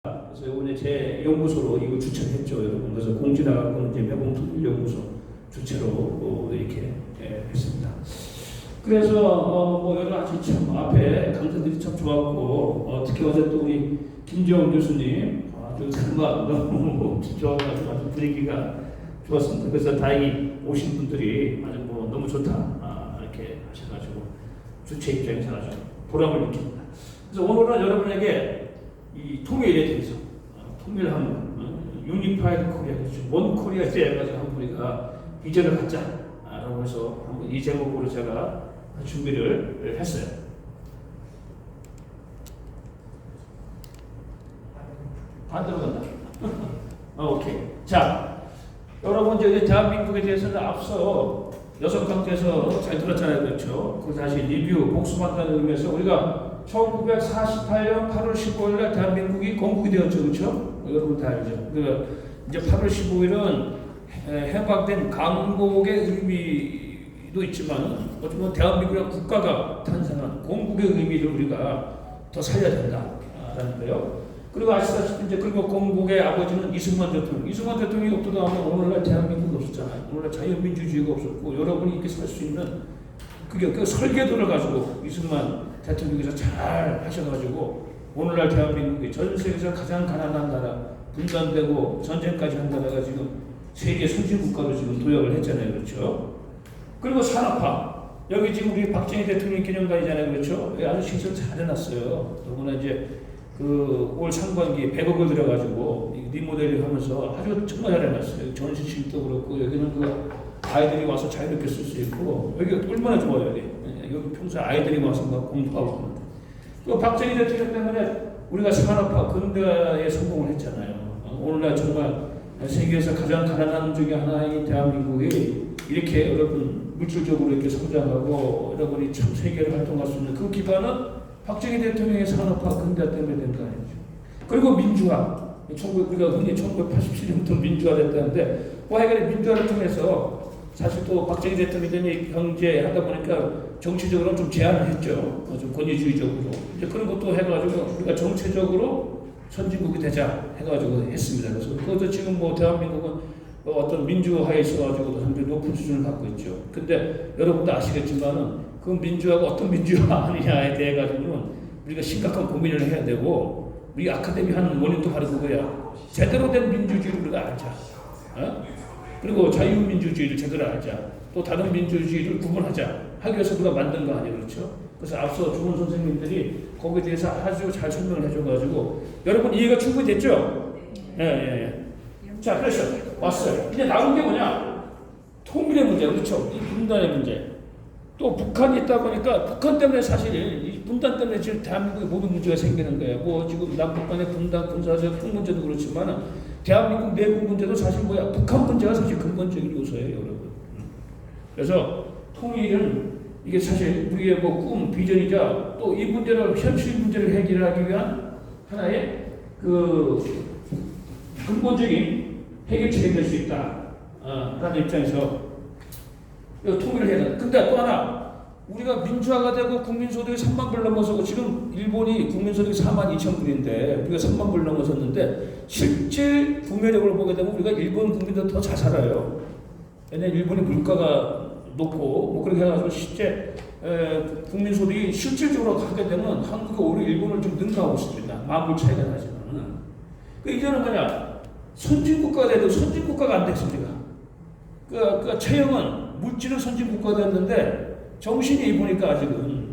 그래서 이번에 제 연구소로 이거 주최했죠, 여러분. 그래서 공지나가고 이제 매봉통일연구소 주최로 이렇게 했습니다. 그래서 뭐 여러 가지 참 앞에 강사들이 참 좋았고, 특히 어제 또 우리 김지영 교수님 아주 상과 너무 좋아가지고 아주 분위기가 좋았습니다. 그래서 다행히 오신 분들이 아주 뭐 너무 좋다 이렇게 하셔가지고 주최 입장에서 아주 보람을 느낍니다. 그래서 오늘은 여러분에게 이 통일에 대해서 통일하는 유니파이드 코리아, 원 코리아에 해가지고 한번 우리가 비전을 갖자라고 해서 한번 이 제목으로 제가 준비를 했어요. 반대로 간다. 오케이. 자, 여러분 이제 대한민국에 대해서는 앞서 6강에서 잘 들었잖아요, 그렇죠? 그 다시 리뷰, 복습한다는 의미에서 우리가 1948년 8월 15일에 대한민국이 건국이 되었죠, 그렇죠? 여러분 다 알죠. 이제 8월 15일은 해방된 강복의 의미도 있지만 어쩌면 대한민국의 국가가 탄생한 건국의 의미를 우리가 더 살려야 된다라는 거예요. 그리고 아시다시피 이제 그리고 건국의 아버지는 이승만 대통령. 이승만 대통령이 없더라면 오늘날 대한민국이 없었잖아요. 오늘날 자유민주주의가 없었고 여러분이 이렇게 살 수 있는 그게 그 설계도를 가지고 이승만 대통령께서 잘 하셔가지고 오늘날 대한민국이 전 세계에서 가장 가난한 나라, 분단되고 전쟁까지 한 나라가 지금 세계 선진국가로 지금 도약을 했잖아요, 그렇죠? 그리고 산업화. 여기 지금 우리 박정희 대통령 기념관이잖아요, 그렇죠? 아주 시설 잘 해놨어요. 더구나 이제 올 상반기 100억을 들여가지고 리모델링 하면서 아주 정말 잘 해놨어요. 전시실도 그렇고 여기는 그 아이들이 와서 자유롭게 쓸 수 있고 여기 얼마나 좋아요, 여기. 여기 평소에 아이들이 와서 막 공부하고 그러는데. 또 박정희 대통령 때문에 우리가 산업화 근대화에 성공을 했잖아요. 오늘날 정말 세계에서 가장 가난한 중에 하나인 대한민국이 이렇게 여러분 물질적으로 이렇게 성장하고 여러분이 참 세계를 활동할 수 있는 그 기반은 박정희 대통령의 산업화 근대화 때문에 된 거 아니죠. 그리고 민주화. 우리가 흔히 1987년부터 민주화 됐다는데 하여간에 민주화를 통해서 사실 또 박정희 대통령이 경제하다 보니까 정치적으로 좀 제한을 했죠. 좀 권위주의적으로. 이제 그런 것도 해가지고 우리가 정체적으로 선진국이 되자 해가지고 했습니다. 그래서 그것도 지금 뭐 대한민국은 어떤 민주화에 있어가지고 상당히 높은 수준을 갖고 있죠. 근데 여러분도 아시겠지만은 그 민주화가 어떤 민주화 하느냐에 대해 가지고는 우리가 심각한 고민을 해야 되고 우리 아카데미 하는 원인도 바로 그거야. 제대로 된 민주주의를 우리가 알자. 그리고 자유민주주의를 제대로 알자. 또 다른 민주주의를 구분하자. 하기 위해서 우리가 만든 거 아니에요, 그렇죠? 그래서 앞서 좋은 선생님들이 거기에 대해서 아주 잘 설명을 해줘가지고 여러분 이해가 충분히 됐죠? 예. 자, 그래서 왔어요. 이제 나온 게 뭐냐? 통일의 문제, 그렇죠? 이 분단의 문제. 또 북한이 있다 보니까 북한 때문에 사실 이 분단 때문에 지금 대한민국에 모든 문제가 생기는 거예요. 뭐 지금 남북 간의 분단, 군사적 핵 문제도 그렇지만 대한민국 내부 문제도 사실 뭐야? 북한 문제가 사실 근본적인 요소예요, 여러분. 그래서 통일은 이게 사실 우리의 뭐 꿈, 비전이자 또 이 문제를 현실 문제를 해결하기 위한 하나의 그 근본적인 해결책이 될 수 있다. 라는 입장에서 통일을 해야 된다. 근데 또 하나 우리가 민주화가 되고 국민소득이 3만 불 넘어서고 지금 일본이 국민소득이 4만 2천 불인데 우리가 3만 불 넘어섰는데 실질 구매력을 보게 되면 우리가 일본 국민들 더 잘 살아요. 왜냐면 일본이 물가가 높고 뭐 그렇게 해가지고 실제 국민소득이 실질적으로 가게 되면 한국이 오히려 일본을 좀 능가하고 있습니다. 만불 차이가 나지만 그 이제는 뭐냐 선진국가가 돼도 선진국가가 안 됐습니다. 그 체형은 물질은 선진국가가 됐는데 정신이 보니까 아직은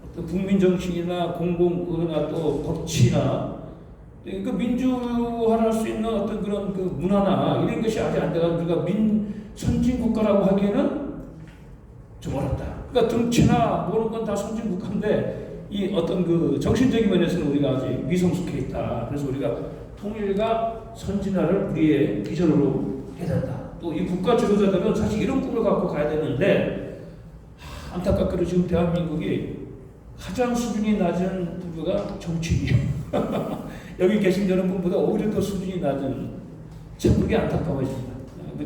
어떤 국민 정신이나 공공의나 또 법치나 그 민주화를 할 수 있는 어떤 그런 그 문화나 이런 것이 아직 안 돼가지고 우리가 선진국가라고 하기에는 좀 어렵다. 그러니까 등치나 모든 건 다 선진국가인데 이 어떤 그 정신적인 면에서는 우리가 아직 미성숙해 있다. 그래서 우리가 통일과 선진화를 우리의 비전으로 해야 된다. 또 이 국가 지도자들은 사실 이런 꿈을 갖고 가야 되는데 안타깝게도 지금 대한민국이 가장 수준이 낮은 부류가 정치인이에요. 여기 계신 여러분보다 오히려 더 수준이 낮은 참 그게 안타까워집니다.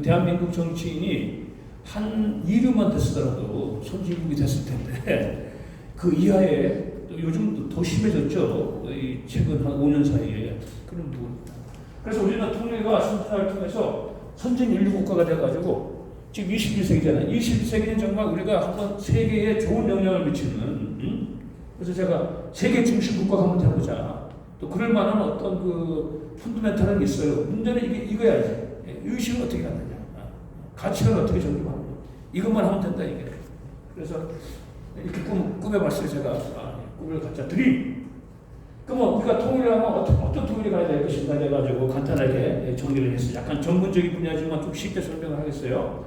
대한민국 정치인이 한 2류만 됐으더라도 선진국이 됐을 텐데 그 이하에 요즘 더 심해졌죠. 이 최근 한 5년 사이에. 그런 부분입니다. 그래서 우리는 통일과 선진화를 통해서 선진 인류 국가가 돼가지고 지금 21세기잖아요. 21세기는 정말 우리가 한번 세계에 좋은 영향을 미치는 그래서 제가 세계 중심 국가가 한번 돼보자. 또 그럴 만한 어떤 그 펀더멘탈은 있어요. 문제는 이거야 이제 의식을 어떻게 하느냐, 가치를 어떻게 적용하느냐. 이것만 하면 된다 이게. 그래서 이렇게 꾸며봤어요 제가. 꿈을 갖자 드림. 그러면 우리가 통일을 하면 어떤 통일이 가야 될 것인가 해가지고 간단하게 정리를 했어요. 약간 전문적인 분야지만 좀 쉽게 설명을 하겠어요.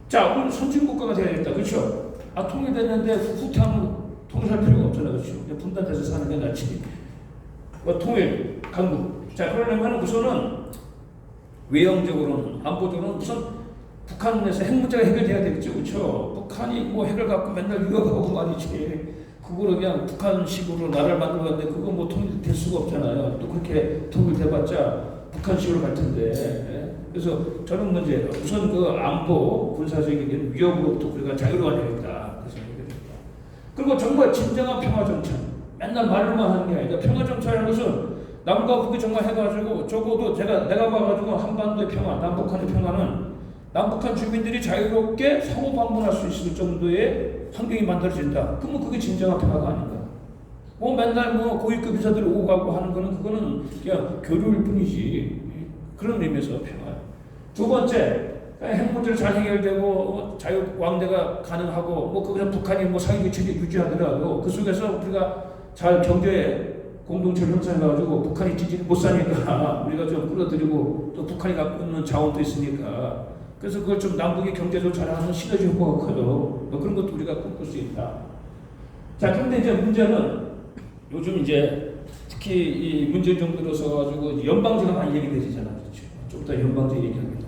자, 오늘 선진국가가 돼야겠다. 그렇죠? 통일됐는데 후퇴하면 통일할 필요가 없잖아요. 그렇죠? 분단돼서 사는 게 낫지. 통일, 강국. 자, 그러려면 우선은 외형적으로는, 안보적으로는 우선 북한에서 핵 문제가 해결돼야 되겠죠. 그렇죠? 북한이 뭐 핵을 갖고 맨날 위협하고 말이지. 그거를 그냥 북한식으로 나라를 만들었는데 그거 뭐 통일될 수가 없잖아요. 또 그렇게 통일돼봤자 북한식으로 갈 텐데. 그래서 저는 문제예요. 우선 그 안보, 군사적인 위협으로부터 우리가 자유로워야 되겠다. 그래서 그리고 정말 진정한 평화 정착. 맨날 말로만 하는 게 아니라 평화 정착이라는 것은 남과 북이 정말 해가지고 적어도 내가 봐가지고 한반도의 평화, 남북한의 평화는 남북한 주민들이 자유롭게 상호 방문할 수 있을 정도의 환경이 만들어진다. 그러면 그게 진정한 평화가 아닌가. 뭐 맨날 뭐 고위급 인사들이 오고 가고 하는 거는 그거는 그냥 교류일 뿐이지. 그런 의미에서 평화. 두 번째, 핵 문제를 잘 해결되고 자유 왕래가 가능하고 뭐 거기서 북한이 뭐 사회주의 체제 유지하더라도 그 속에서 우리가 잘 경제 공동체를 형성해가지고 북한이 지지 못 사니까 우리가 좀 끌어들이고 또 북한이 갖고 있는 자원도 있으니까 그래서 그걸 좀 남북이 경제적으로 잘하는 시너지 효과가 커요. 뭐 그런 것도 우리가 꿈꿀 수 있다. 자, 그런데 이제 문제는 요즘 이제 특히 이 문제 좀 들어서가지고 연방제가 많이 얘기되잖아요. 그렇죠? 좀 이따 연방제 얘기하겠는데.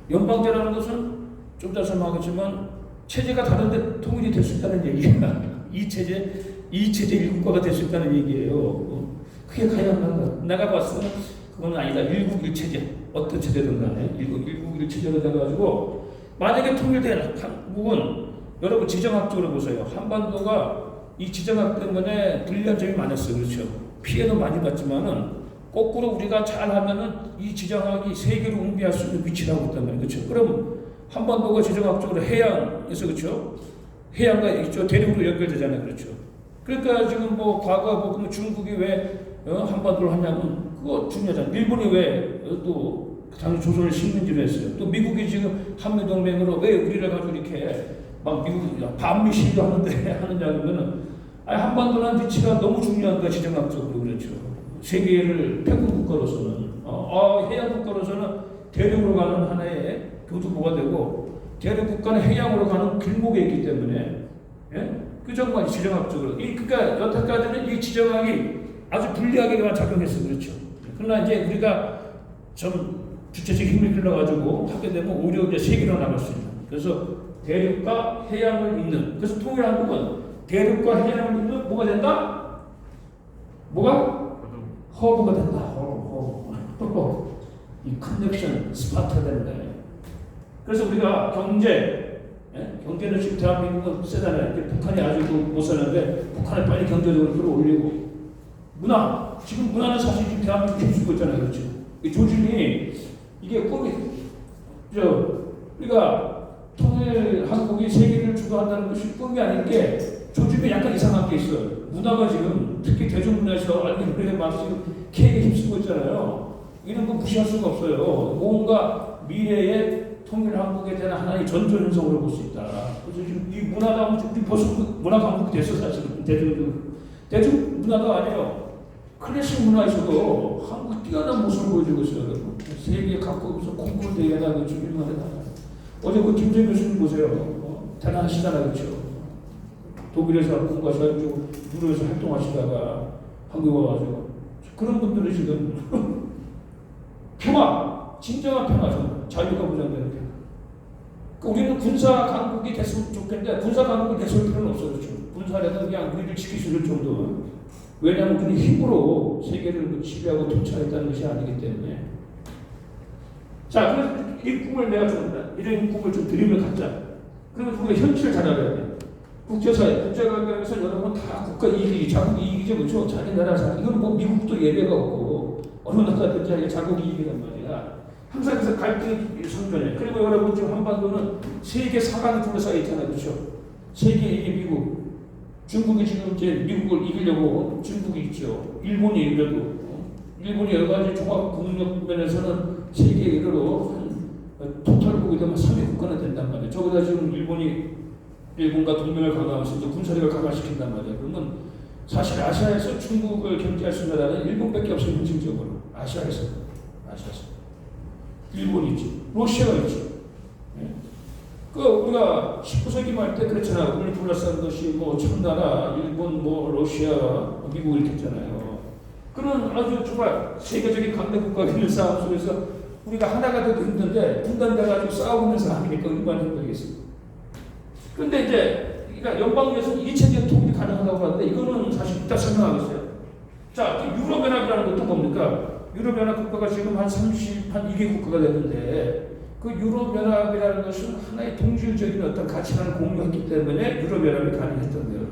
연방제라는 것은 좀 이따 설명하겠지만 체제가 다른데 통일이 될 수 있다는 얘기야. 이 체제 일국가가 될 수 있다는 얘기예요. 그게 가능한가? 내가 봤을 때는 그건 아니다. 일국 일체제. 어떤 체제든 간에 일국 일체제로 돼가지고 만약에 통일된 한국은 여러분 지정학적으로 보세요. 한반도가 이 지정학 때문에 불리한 점이 많았어요. 그렇죠? 피해도 많이 봤지만은 거꾸로 우리가 잘하면은 이 지정학이 세계로 웅비할 수 있는 위치를 하고 있단 말이에요. 그렇죠? 그럼 한반도가 지정학적으로 해양에서 그렇죠? 해양과 있죠. 대륙으로 연결되잖아요. 그렇죠? 그러니까 지금 뭐 과거 보면 중국이 왜 한반도를 하냐면 그거 중요하잖아요. 일본이 왜 또 당시 조선을 식민지로 했어요. 또 미국이 지금 한미동맹으로 왜 우리를 가지고 이렇게 막 미국 반미 시위도 하느냐 그러면은 한반도라는 위치가 너무 중요한 거야. 지정학적으로. 그렇죠. 세계를 패권 국가로서는 해양 국가로서는 대륙으로 가는 하나의 교두보가 되고 대륙 국가는 해양으로 가는 길목에 있기 때문에 그 정말 지정학적으로 그러니까 여태까지는 이 지정학이 아주 불리하게만 작용했어. 그렇죠. 그러나 이제 우리가 좀 주체적 힘을 길러가지고 하게 되면 오히려 이제 세계로 나갈 수 있는. 그래서 대륙과 해양을 잇는. 그래서 통일한국은 대륙과 해양을 잇는 뭐가 된다? 뭐가? 허브가 된다. 허브. 이 커넥션 스파트가 된다. 그래서 우리가 경제는 지금 대한민국은 세잖아요. 북한이 아주 못 사는데 북한을 빨리 경제적으로 끌어올리고 지금 문화는 사실 지금 대한민국 힘쓰고 있잖아요. 그렇죠? 이 조짐이 이게 꿈이 우리가 통일 한국이 세계를 주도한다는 것이 꿈이 아닌 게 조짐이 약간 이상한 게 있어요. 문화가 지금 특히 대중문화에서 알게 막 지금 K에 힘쓰고 있잖아요. 이런 거 무시할 수가 없어요. 뭔가 미래의 통일 한국에 대한 하나의 전조 현상으로 볼 수 있다. 그래서 지금 이 문화가 우리 벌써 문화 강국이 됐어. 사실은 대중 문화가 아니에요. 클래식 문화에서도 한국 뛰어난 모습을 보여주고 있어요. 여러분. 세계 각국에서 콩쿠르 대회나 그 준비를 하잖아요. 어제 그 김재 교수님 보세요. 대단하시잖아요. 그렇죠? 독일에서 공부하셔가지고 유럽에서 활동하시다가 한국에 와가지고 그런 분들은 지금 평화, 진정한 평화, 자유가 보장되는 평화. 그러니까 우리는 군사 강국이 됐으면 좋겠는데 군사 강국이 됐을 필요는 없어요. 그렇죠? 군사라도 그냥 우리를 지킬 수 있는 정도. 왜냐하면 우리는 힘으로 세계를 지배하고 통치하겠다는 것이 아니기 때문에. 자, 그래서 이 꿈을 내가 준다. 이런 꿈을 좀 드림을 갖자. 그러면 우리가 현실을 잘 알아야 돼. 국제사회, 국제관계에서 여러분 다 국가 이익이, 자국 이익이죠. 그렇죠? 자기 나라 잘. 이건 뭐 미국도 예외가 없고. 어느 나라든지 자기 자국 이익이란 말이야. 항상 그래서 갈등이 선전해. 그리고 여러분 지금 한반도는 세계 사강이 둘러싸여 있잖아요, 그렇죠? 세계 이게 미국, 중국이 지금 이제 미국을 이기려고 중국이 있죠. 일본이 이겨도 일본이 여러 가지 종합 국력 면에서는 세계 1위로 토탈 보게 되면 3위 국가나 된단 말이에요. 저보다 지금 일본과 동맹을 강화하면서 이제 군사력을 강화시킨단 말이에요. 그러면 사실 아시아에서 중국을 경제할 수 있는 나라는 일본밖에 없어요. 물질적으로 아시아에서 일본이 있지, 러시아가 있지. 그 우리가 19세기 말 때 그랬잖아. 우리를 둘러싼 것이 뭐 청나라, 일본, 뭐 러시아, 미국 이렇게 했잖아요. 그런 아주 정말 세계적인 강대 국가들 싸움 속에서 우리가 하나가 되도 힘든데 분단돼가지고 싸우면서 하니까 얼마나 힘들겠습니까? 근데 이제 그러니까 연방에서 이체적인 통일이 가능하다고 하는데 이거는 사실 이따 설명하겠어요. 자, 유럽연합이라는 것도 뭡니까? 유럽연합 국가가 지금 한 2개 국가가 됐는데 그 유럽연합이라는 것은 하나의 동질적인 어떤 가치관을 공유했기 때문에 유럽연합이 가능했던 거예요.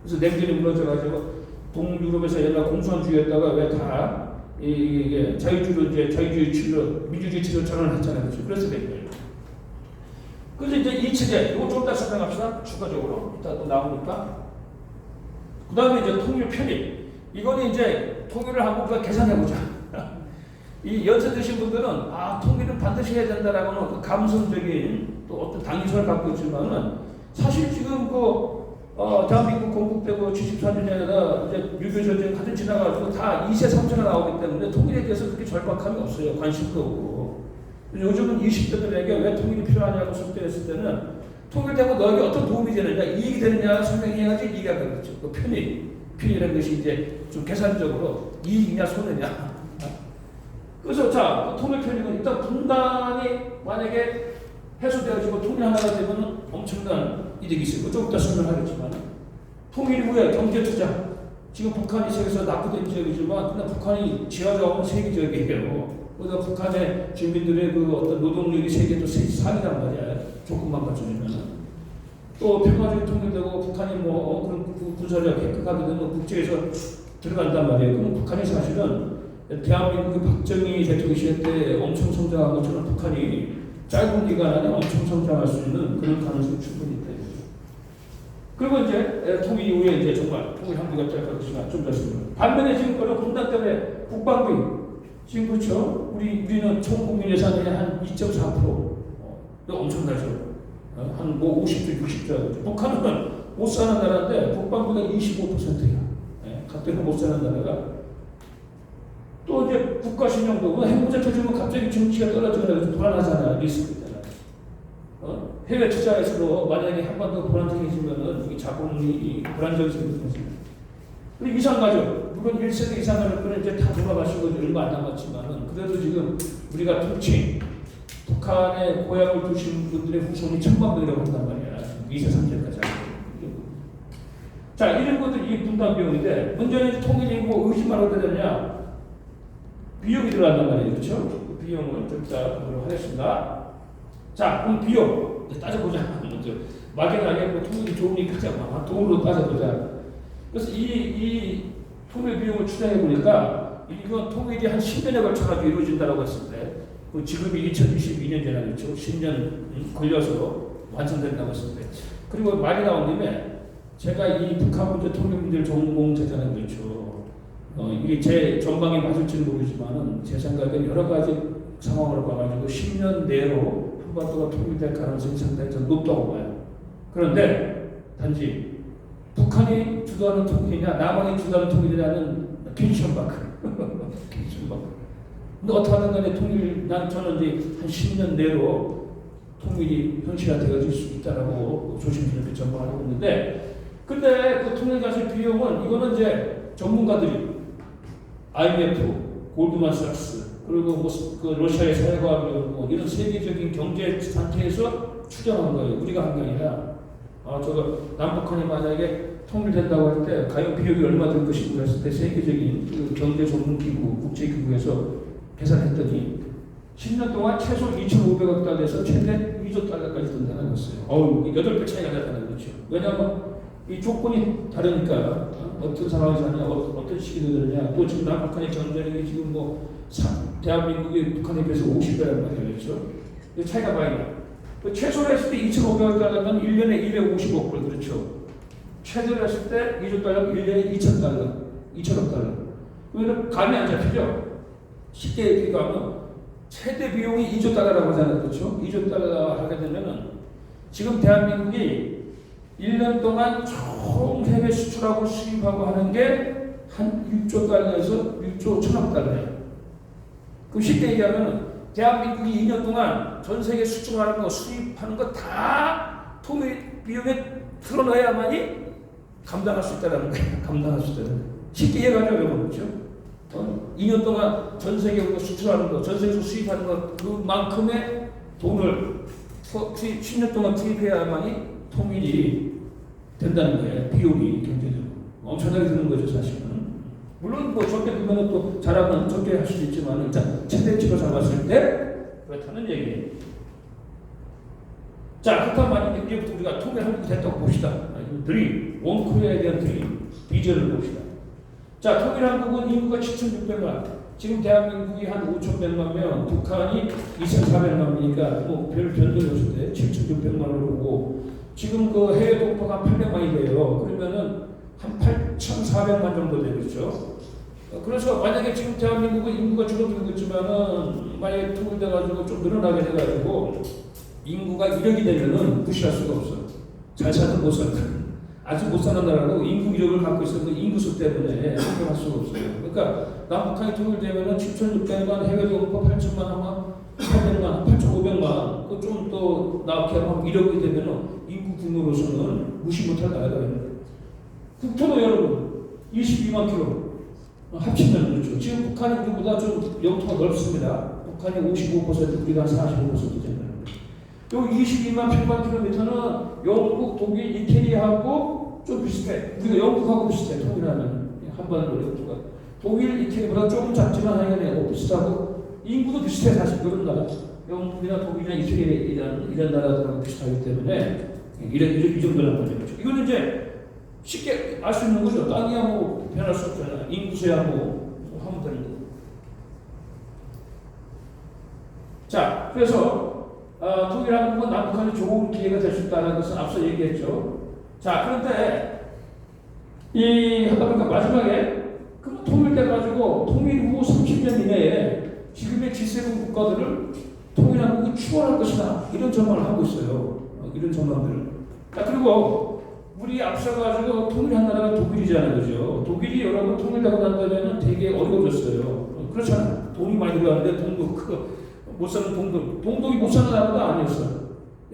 그래서 냉전이 무너져가지고 동유럽에서 옛날 공산주의였다가 왜 다 이게 자유주의 치료, 민주주의 치료 전환을 했잖아요. 그래서 된 거예요. 그래서 이제 이 체제, 이거 좀 더 설명합시다. 추가적으로. 이따 또 나오니까. 그 다음에 이제 통일 편입. 이거는 이제 통일을 한번 우리가 계산해보자. 이 연세 드신 분들은, 통일은 반드시 해야 된다라고는 그 감성적인 또 어떤 당위성을 갖고 있지만은 사실 지금 대한민국 건국되고 74년에다 이제 유교 전쟁 가득 지나가지고 다 2세, 3세가 나오기 때문에 통일에 대해서 그렇게 절박함이 없어요. 관심도 없고. 요즘은 20대들에게 왜 통일이 필요하냐고 설득했을 때는 통일되고 너에게 어떤 도움이 되느냐, 이익이 되느냐 설명해야지 이해가 되겠죠. 그 편의라는 것이 이제 좀 계산적으로 이익이냐 손해냐. 그래서 자, 통일 편익은 일단 분단이 만약에 해소되어지고 통일 하나가 되면 엄청난 이득이 있어요. 좀 이따 설명하겠지만 통일 후에 경제 투자. 지금 북한이 세계에서 낙후된 지역이지만 근데 북한이 지하자원은 세계적이에요. 그러니까 북한의 주민들의 그 어떤 노동력이 세계도 상위란 말이야. 조금만 갖춰주면 또 평화적인 통일되고 북한이 그런 군사력 획득하게 되면 국제에서 들어간단 말이에요. 그럼 북한이 사실은 대한민국 박정희 대통령 시대 때 엄청 성장한 것처럼 북한이 짧은 기간 안에 엄청 성장할 수 있는 그런 가능성이 충분히 있다. 그리고 이제 통일 이후에 이제 정말 통일 한국이 짧을 것이나 좀 더 있습니다. 반면에 지금 그런 분단 때문에 국방비 지금 그렇죠. 우리는 총 국민 예산의 한 2.4%. 엄청나죠. 한 50조, 60조. 북한은 못 사는 나라인데 국방비가 25%야. 각대로 못 사는 나라가. 또 이제 국가 신용도 핵문제 터지면 갑자기 정치가 떨어지거나 불안하잖아요. 리스크 있잖아요. 해외 투자에서도 만약에 한반도 불안정해지면은 이게 자본이 불안정이 생기거든요. 그리고 이상가족, 물론 1세대 이상가족들은 이제 다 돌아가시고 얼마 안 남았지만은 그래도 지금 우리가 특히 북한에 고향을 두신 분들의 후손이 1000만 명이라고 한단 말이야. 2세, 3세까지. 자, 이런 것들이 이 분단 비용인데 문제는 통일이 의심만 하게 되냐? 비용이 들어간단 말이에요. 그렇죠? 그 비용을 좀 이따 보도록 하겠습니다. 자, 그럼 비용 따져보자. 먼저 막연하게 통일이 좋으니까 자, 돈으로 따져보자. 그래서 이 통일 비용을 추정해 보니까 이건 통일이 한 10년에 걸쳐가지고 이루어진다고 했을 때 그 지금이 2022년이잖아요. 그렇죠? 10년 걸려서 완성된다고 했을 때 그리고 말이 나온 김에 제가 이 북한 문제 통일 문제를 전공자잖아요. 그렇죠? 이게 제 전방에 맞을지는 모르지만은 제 생각에 여러 가지 상황으로 봐가지고 10년 내로 한반도가 통일될 가능성이 상당히 좀 높다고 봐요. 그런데 단지 북한이 주도하는 통일이냐 남한이 주도하는 통일이냐는 텐션 마크. 텐션 마크. 근데 어떻게 하든 간에 저는 이제 한 10년 내로 통일이 현실화되어질 수 있다라고 조심스럽게 전망하고 있는데 근데 그 통일 가실 비용은 이거는 이제 전문가들이 IMF, 골드만삭스 그리고 그 러시아의 사회과학연구원 이런 세계적인 경제 상태에서 추정한 거예요. 우리가 한 게 아니라 남북한이 만약에 통일된다고 할 때 과연 비용이 얼마 들 것인가 했을 때 세계적인 그 경제 전문기구, 국제기구에서 계산했더니 10년 동안 최소 2,500억 달러에서 최대 2조 달러까지 든다는 거였어요. 8배 차이가 나타나는 거죠. 왜냐하면 이 조건이 다르니까 어떤 상황에서 하냐, 어떤 시기에 되느냐, 또 지금 남북한의 경쟁이 지금 뭐 대한민국이 북한에 비해서 50배란 말이에요. 그렇죠? 차이가 많이 나. 최소로 했을 때 2,500달러면 1년에 250억 불, 그렇죠? 최저로 했을 때 2조 달러 1년에 2,000달러, 2,000억 달러. 그러면 감이 안 잡히죠? 쉽게 비교하면 최대 비용이 2조 달러라고 하잖아요. 그렇죠? 2조 달러 하게 되면은 지금 대한민국이 1년 동안 총 해외 수출하고 수입하고 하는 게 한 1조 달러에서 1조 1천억 달러예요. 그럼 쉽게 얘기하면 대한민국이 2년 동안 전 세계 수출하는 거 수입하는 거 다 통일 비용에 틀어넣어야만이 감당할 수 있다는 거예요. 감당할 수 있다는 거예요. 쉽게 이해가죠, 여러분? 그렇죠? 2년 동안 전 세계로 수출하는 거, 전 세계에서 수입하는 거 그만큼의 돈을 10년 동안 투입해야만이 통일이 된다는 거예요. 비용이 경제적으로 엄청나게 드는 거죠, 사실은. 물론 뭐 적게 들면 또 잘하면 적게 할 수도 있지만 일단 최대치로 잡았을 때 그렇다는 얘기예요. 자, 그렇다면 만약에 이제부터 우리가 통일 한국이 됐다고 봅시다. 드림, 원코리아에 대한 드림, 비전을 봅시다. 자, 통일 한국은 인구가 7,600만, 지금 대한민국이 한 5,100만 명, 북한이 2,400만 명이니까 뭐 별 변동이 없을 때 7,600만으로 보고 지금 그 해외 동포가 800만이 돼요. 그러면은 한 8,400만 정도 되겠죠. 그래서 만약에 지금 대한민국은 인구가 줄어들고 있지만은 만약에 통일돼가지고 좀 늘어나게 돼가지고 인구가 1억이 되면은 무시할 수가 없어. 잘 살든 못 살든 아주 못 사는 나라도 인구 1억을 갖고 있어서 인구수 때문에 행동할 수가 없어요. 그러니까 남북한이 통일되면은 7,600만, 해외 동포 8,000만 하면 800만, 8,500만, 그 좀 더 나게 하면 1억이 되면은 인구 규모로서는 무시 못할 나라가 있는 거예요. 국토도 여러분 22만 킬로 합치면 그렇죠. 지금 북한이 우리보다 좀 영토가 넓습니다. 북한이 55%, 우리가 한 45%잖아요. 요 22만 평방킬로미터는 영국, 독일, 이태리하고 좀 비슷해. 우리가 영국하고 비슷해. 통일하면 한반도 영토가 독일, 이태리보다 조금 작지만 하여간 비슷하고 인구도 비슷해. 사실 그런 나라. 영국이나 독일이나 이태리 이런 나라들하고 비슷하기 때문에 이 정도란 말이죠. 이거는 이제 쉽게 알 수 있는 거죠. 땅이야 뭐 변할 수 없잖아. 인구수야 뭐 하면 되는 거고. 자, 그래서 통일한국은 남북한이 좋은 기회가 될 수 있다는 것은 앞서 얘기했죠. 자, 그런데 이 하다 보니까 마지막에 그럼 통일돼가지고 통일 후 30년 이내에 지금의 G7 국가들을 통일한국이 추월할 것이다. 이런 전망을 하고 있어요. 이런 전망들을. 자, 그리고 우리 앞서가지고 통일한 나라가 독일이잖아요. 그죠? 독일이 여러분 통일되고 난다면 되게 어려워졌어요. 그렇잖아요. 돈이 많이 들어가는데 돈도 못 사는 동독이 못 사는 나라가 아니었어요.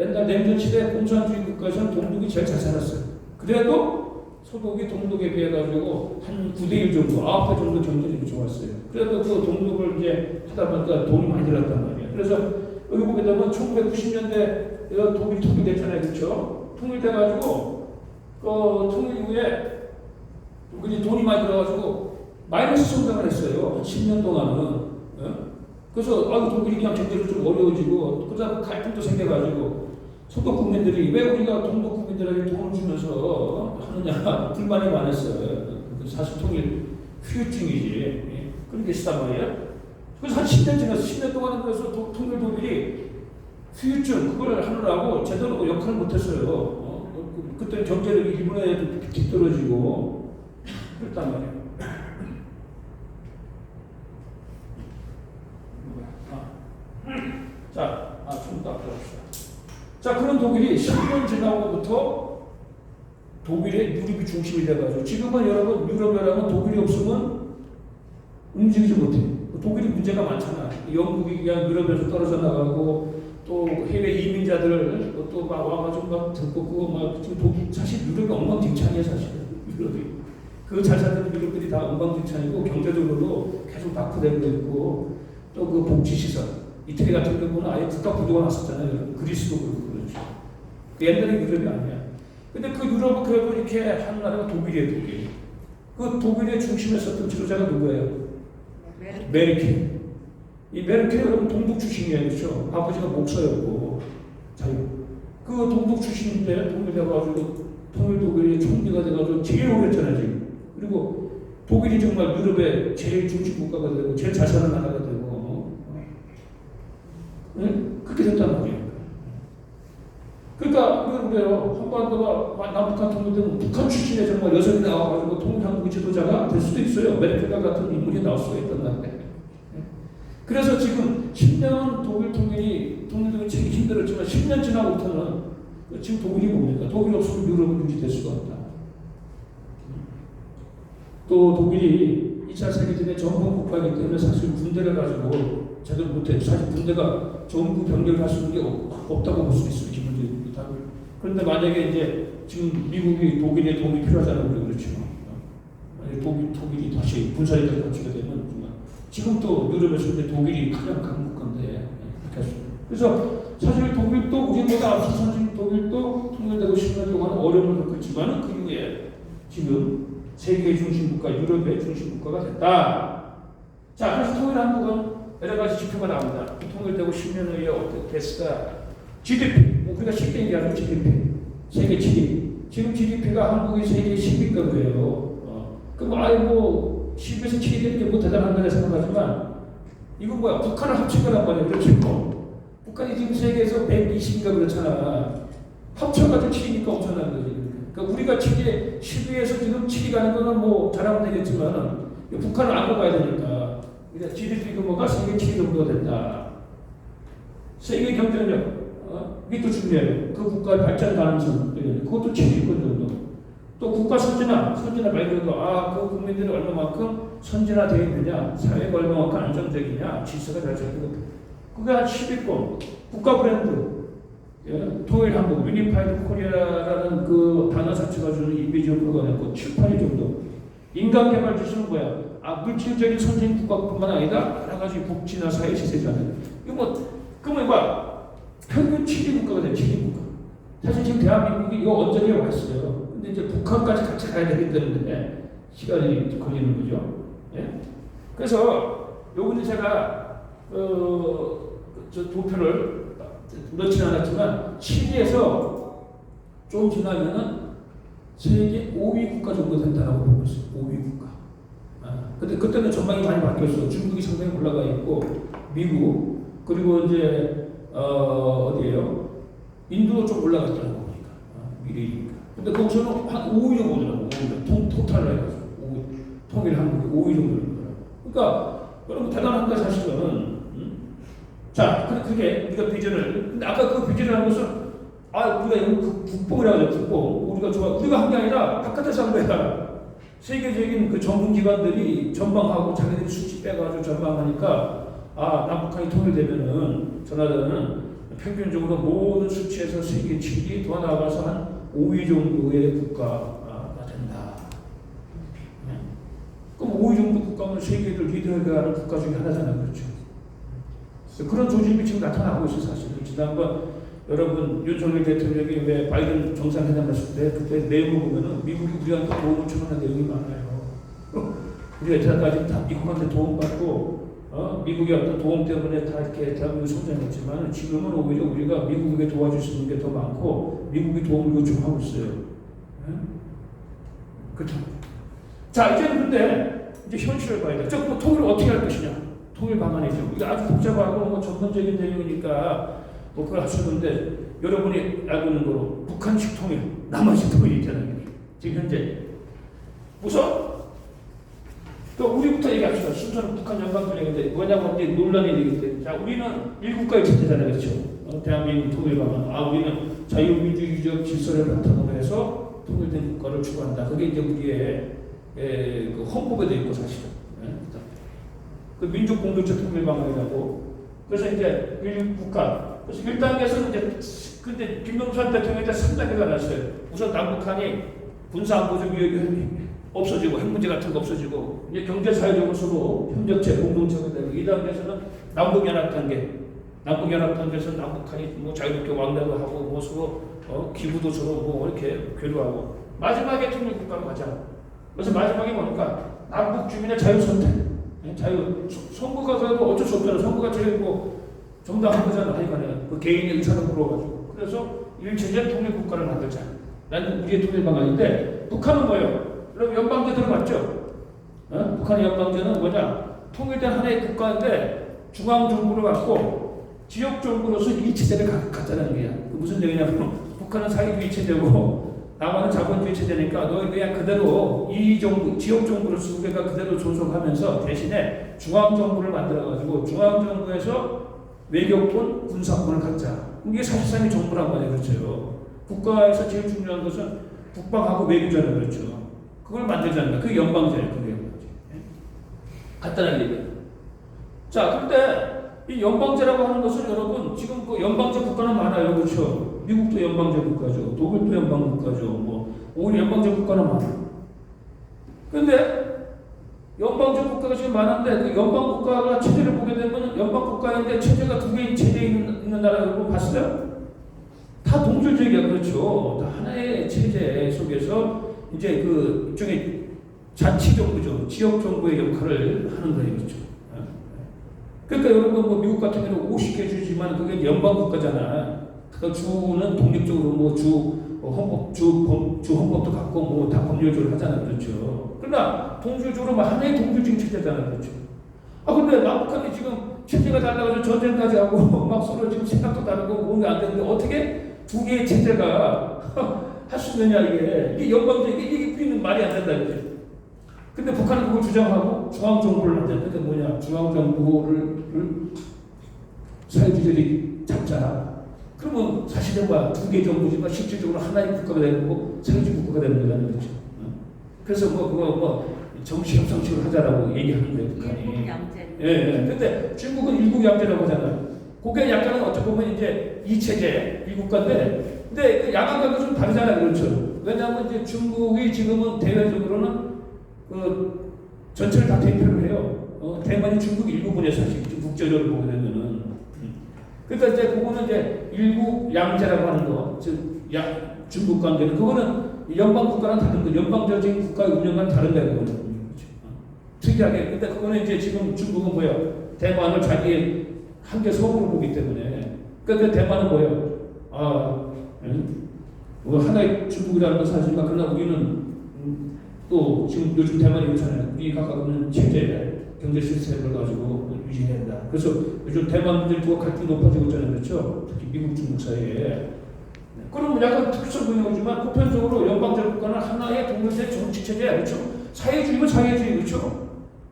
옛날 냉전 시대 공산주의 국가에서는 동독이 제일 잘 살았어요. 그래도 서독이 동독에 비해 가지고 한 9대1 정도, 9배 정도 경제력이 좋았어요. 그래도 그 동독을 이제 하다 보니까 돈이 많이 들었단 말이에요. 그래서 여기 보게 되면 1990년대 독일이 통일됐잖아요. 그렇죠? 통일돼가지고 통일 이후에 독일이 돈이 많이 들어가지고 마이너스 성장을 했어요. 한 10년 동안은. 그래서 독일이 그냥 경제적으로 좀 어려워지고 그다음 갈등도 생겨가지고 서독 국민들이 왜 우리가 동독 국민들에게 돈을 주면서 하느냐 불만이 많았어요. 사실 통일 후유증이지. 그런 게 있단 말이에요. 그래서 한 10년 지나서 10년 동안은 그래서 통일 독일이 후유증 그걸 하느라고 제대로 역할을 못했어요. 그때 경제력이 일본에 뒤떨어지고 그랬단 말이에요. 자, 좀 더 앞서갑시다. 자, 그런 독일이 10년 지나고부터 독일의 유럽이 중심이 돼가지고 지금은 여러분 유럽이라면 독일이 없으면 움직이지 못해. 독일이 문제가 많잖아. 영국이 그냥 유럽에서 떨어져 나가고 또 해외 이민자들 또 막 와가지고 막 듣고 막 지금 독일 사실 유럽이 엉망진창이야 사실. 유럽이 그 잘 사는 유럽들이 다 엉망진창이고 경제적으로도 계속 낙후되고 있고 또 그 복지시설 이태리 같은 경우는 아예 국가 구조가 났었잖아요. 그리스도 그렇죠. 옛날에 유럽이 아니야. 근데 그 유럽은 그래도 이렇게 한 나라가 독일이에요. 독일. 그 독일의 중심에 섰던 지도자가 누구예요? 메르켈. 이 메르켈이 여러분 동독 출신이에요. 그렇죠? 아버지가 목사였고 그 동독 출신인데 독일돼가지고 통일 독일이 총리가 돼가지고 제일 오래 했잖아요. 지금 그리고 독일이 정말 유럽의 제일 중심 국가가 되고 제일 잘 사는 나라가 되고 그렇게 됐단 말이에요. 그러니까 우리가 그래요. 한반도가 남북한 통일되면 북한 출신의 정말 여성이 나와가지고 통일한국의 지도자가 될 수도 있어요. 메르켈 같은 인물이 나올 수가 있단 말이에요. 그래서 지금 10년 독일 통일이 되기 힘들었지만 10년 지나고부터는 지금 독일이 뭡니까? 독일 없으면 유럽은 유지될 수가 없다. 또 독일이 2차 세계대전의 전범 국가이기 때문에 사실 군대를 가지고 제대로 못해요. 사실 군대가 전부 병력을 할 수 있는 게 없다고 볼 수 있어요. 기본적으로. 그런데 만약에 이제 지금 미국이 독일의 도움이 필요하다는 걸 그렇죠. 독일이 다시 군사력을 갖추게 되면 지금도 유럽에서 독일이 가장 강국가인데 그래서 사실 독일도 우리보다 앞서 선진 독일도 통일되고 10년 동안 어려움을 겪었지만 그 이후에 지금 세계의 중심국가, 유럽의 중심국가가 됐다. 자, 그래서 통일한국은 여러 가지 지표가 나옵니다. 통일되고 10년 후에 어떻게 됐을까? GDP, 우리가 쉽게 얘기하는 GDP, 세계 7위. 지금 GDP가 한국이 세계 10위가 그래요. 그럼 아예 뭐 10에서 7위 되는 게 뭐 대단한 거라 생각하지만 이건 뭐야? 북한을 합친 거란 말이에요. 그렇죠? 북한이 지금 세계에서 120위가 그렇잖아. 합쳐가지고 7위니까 엄청난 거지. 그러니까 우리가 10위에서 지금 7위 가는 거는 뭐 잘하면 되겠지만 북한을 안고 가야 되니까 GDP 규모가 세계 7위 정도가 된다. 세계 경쟁력 이것도 중요해요. 그 국가의 발전 가능성 그것도 7위권 정도. 또 국가 선진화 말 그대로 그 국민들이 얼마만큼 선진화되어 있느냐, 사회가 얼마만큼 안정적이냐, 질서가 잘 잡히고 그게 한 10위권. 국가 브랜드 통일한국, 유니파이드 코리아라는 그 단어 자체가 주는 이미지 효과가 됐고 7, 8위 정도. 인간개발 지수는 뭐야? 물질적인 선진 국가뿐만 아니라 여러 가지 복지나 사회 시세잖아요. 그러면 평균 7위 국가가 돼요. 7위 국가. 사실 지금 대한민국이 이거 언저리에 와 있어요. 근데 이제 북한까지 같이 가야 되기 때문에 시간이 걸리는 거죠. 예? 그래서 요번에 제가 저 도표를 넣지는 않았지만 7위에서 좀 지나면은 세계 5위 국가 정도 된다고 보고 있어요. 5위 국가. 근데 그때는 전망이 많이 바뀌었어요. 중국이 상당히 올라가 있고 미국 그리고 이제 어디예요? 인도도 좀 올라갔더라고 보니까 미래니까. 근데 거기서는 한 5위 정도 되더라고. 토탈을 해가지고 통일 한국이 5위 정도 되더라고. 그러니까 여러분 대단한 거 사실은. 자, 그게 우리가 비전을. 근데 아까 그 비전을 한 것은 우리가 이거 국뽕이라고 하죠. 국뽕. 우리가 한 게 아니라 바깥에서 한 거야. 세계적인 그 전문기관들이 전망하고 자기들이 수치 빼가지고 전망하니까 남북한이 통일되면은 전화되면은 평균적으로 모든 수치에서 세계 7위 더 나아가서 한 5위 정도의 국가가 된다. 그럼 5위 정도 국가면 세계를 리드하는 국가 중에 하나잖아요. 그렇죠? 그런 조짐이 지금 나타나고 있어요. 사실 지난번 여러분 윤석열 대통령이 왜 바이든 정상회담 했을 때 그때 내용을 보면은 미국이 우리한테 도움을 청하는 내용이 많아요. 우리가 이때까지 다 미국한테 도움받고 미국의 어떤 도움 때문에 다 이렇게 대한민국이 성장했지만 지금은 오히려 우리가 미국에게 도와줄 수 있는 게 더 많고 미국이 도움을 요청하고 있어요. 그렇죠. 자, 이제는 근데 이제 현실을 봐야 돼. 저 통일을 어떻게 할 것이냐? 통일 방안이죠. 이게 아주 복잡하고 전문적인 내용이니까 그걸 할 수 있는데 여러분이 알고 있는 거로 북한식 통일, 남한식 통일이 있잖아요. 지금 현재 우선 또 우리부터 얘기합시다. 순서는 북한 연방군인데 뭐냐면 이제 논란이 되기 때문에 자, 우리는 일국가의 체제잖아요. 그렇죠? 대한민국 통일 방안. 우리는 자유민주주의적 질서를 바탕으로 해서 통일된 국가를 추구한다. 그게 이제 우리의 그 헌법에 되어 있고 사실은. 그 민족 공동체 통일 방안이라고. 그래서 이제 일국가. 그래서 1단계에서는 이제 근데 김영삼 대통령이 때 3단계가 났어요. 우선 남북한이 군사안보적 위협이 없어지고 핵 문제 같은 거 없어지고 이제 경제 사회적으로 서로 협력체 공동체가 되고 2단계에서는 남북연합 단계. 남북연합 단계에서 남북한이 뭐 자유롭게 왕래도 하고 뭐 서로 기부도 서로 뭐 이렇게 교류하고 마지막에 통일국가로 가자. 그래서 마지막에 뭡니까? 남북 주민의 자유 선택. 선거가 그래도 어쩔 수 없잖아. 선거가 제일 뭐 정당한 거잖아. 하여간에 그 개인의 의사를 물어가지고 그래서 일체제 통일국가를 만들자. 나는 우리의 통일 방안인데 북한은 뭐예요? 여러분 연방제 들어봤죠? 북한의 연방제는 뭐냐? 통일된 하나의 국가인데 중앙 정부를 갖고 지역 정부로서 이 체제를 갖자는 거야. 무슨 얘기냐면 북한은 사회주의 체제고 남한은 자본주의 체제니까 너희 그냥 그대로 이 정부 지역 정부로서 우리가 그대로 존속하면서 대신에 중앙 정부를 만들어가지고 중앙 정부에서 외교권, 군사권을 갖자. 이게 사실상의 정부란 말이에요, 그렇죠? 국가에서 제일 중요한 것은 국방하고 외교잖아요, 그렇죠? 그걸 만들자는 거야. 그게 연방제예요, 그게 연방제. 간단하게 얘기해요. 자, 그런데 이 연방제라고 하는 것은 여러분 지금 그 연방제 국가는 많아요, 그렇죠? 미국도 연방제 국가죠, 독일도 연방 국가죠, 뭐 오히려 연방제 국가는 많아요. 그런데 연방제 국가가 지금 많은데 그 연방 국가가 체제를 보게 되면 연방 국가인데 체제가 두 개의 체제에 있는 나라 여러분 봤어요? 다 동질적이야, 그렇죠? 다 하나의 체제 속에서 이제 그 일종의 자치 정부죠, 지역 정부의 역할을 하는 거예요, 그렇죠? 그러니까 여러분 뭐 미국 같은 경우는 50개 주지만 그게 연방 국가잖아. 그 주는 독립적으로 뭐 주 헌법도 갖고 뭐 다 법률적으로 하잖아, 그렇죠? 그러나 동주적으로 뭐 하나의 동주적인 체제잖아, 그렇죠? 아 근데 남북한이 지금 체제가 달라가지고 전쟁까지 하고 막 서로 지금 생각도 다르고 몸이 안 되는데 어떻게 두 개의 체제가 할 수 있느냐 이게 연방제 이게 우리는 말이 안 된다 이제. 근데 북한은 그걸 주장하고 중앙 정부를 만든다. 그게 뭐냐? 중앙 정부를 사회주의들이 잡자. 그러면 사실은 뭐 두 개 정부지만 실질적으로 하나의 국가가 되고 사회주의 국가가 되는 거잖아요, 그렇죠? 그래서 뭐 그거 뭐 정치 협상식을 하자라고 얘기하는 거예요, 북한이. 일국양제. 예. 근데 중국은 일국양제라고 하잖아요. 그게 약간은 어떻게 보면 이제 이 체제, 이 국가인데, 근데 그 양안과는 좀 다르잖아요, 그렇죠? 왜냐하면 이제 중국이 지금은 대외적으로는 그 전체를 다 대표를 해요. 대만이 중국 일부분에 사실 국제적으로 보게 되면은. 그러니까 이제 그거는 이제 일국 양제라고 하는 거, 즉 중국 관계는 그거는 연방 국가랑 다른 거, 연방적인 국가의 운영과는 다른 거예요, 그거는. 특이하게. 근데 그거는 이제 지금 중국은 뭐야? 대만을 자기의 한계 섬으로 보기 때문에. 그러니까 대만은 뭐예요? 뭐 하나의 중국이라는 건 사실이지만 그러나 우리는 또 지금 요즘 대만이 그렇잖아요. 우리가 갖고 있는 체제, 경제 시스템을 가지고 유지해야 된다. 그래서 요즘 대만들이 두고 갈등이 높아지고 있잖아요, 그렇죠? 특히 미국, 중국 사이에. 그럼 약간 특수성 보이지만 보편적으로 연방제 국가는 하나의 독립된 정치 체제야, 그렇죠? 사회주의면 사회주의, 그렇죠?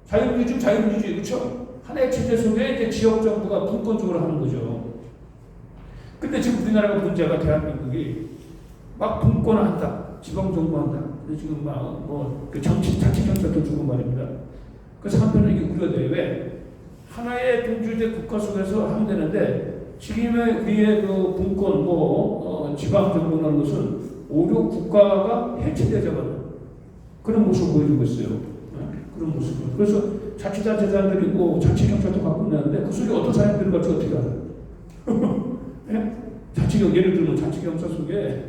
자유민주주의, 자유민주주의, 그렇죠? 하나의 체제 속에 이제 지역 정부가 분권적으로 하는 거죠. 근데 지금 우리나라가 문제가 대한민국이 막 분권한다, 지방 정부한다. 근데 지금 막뭐그 정치 자치 정책도 주고 말입니다. 그래서 한편은 이게 우려돼요. 왜? 하나의 동주제 국가 속에서 하면 되는데 지금의 우리의 그 분권 지방 정부라는 것은 오히려 국가가 해체되자마자 그런 모습을 보여주고 있어요. 그런 모습을. 그래서 자치단체장들이 자치 경찰도 갖고 있는데 그 속에 어떤 사람이 들어갈지 어떻게 알아요? 네? 예를 들면 자치경찰 속에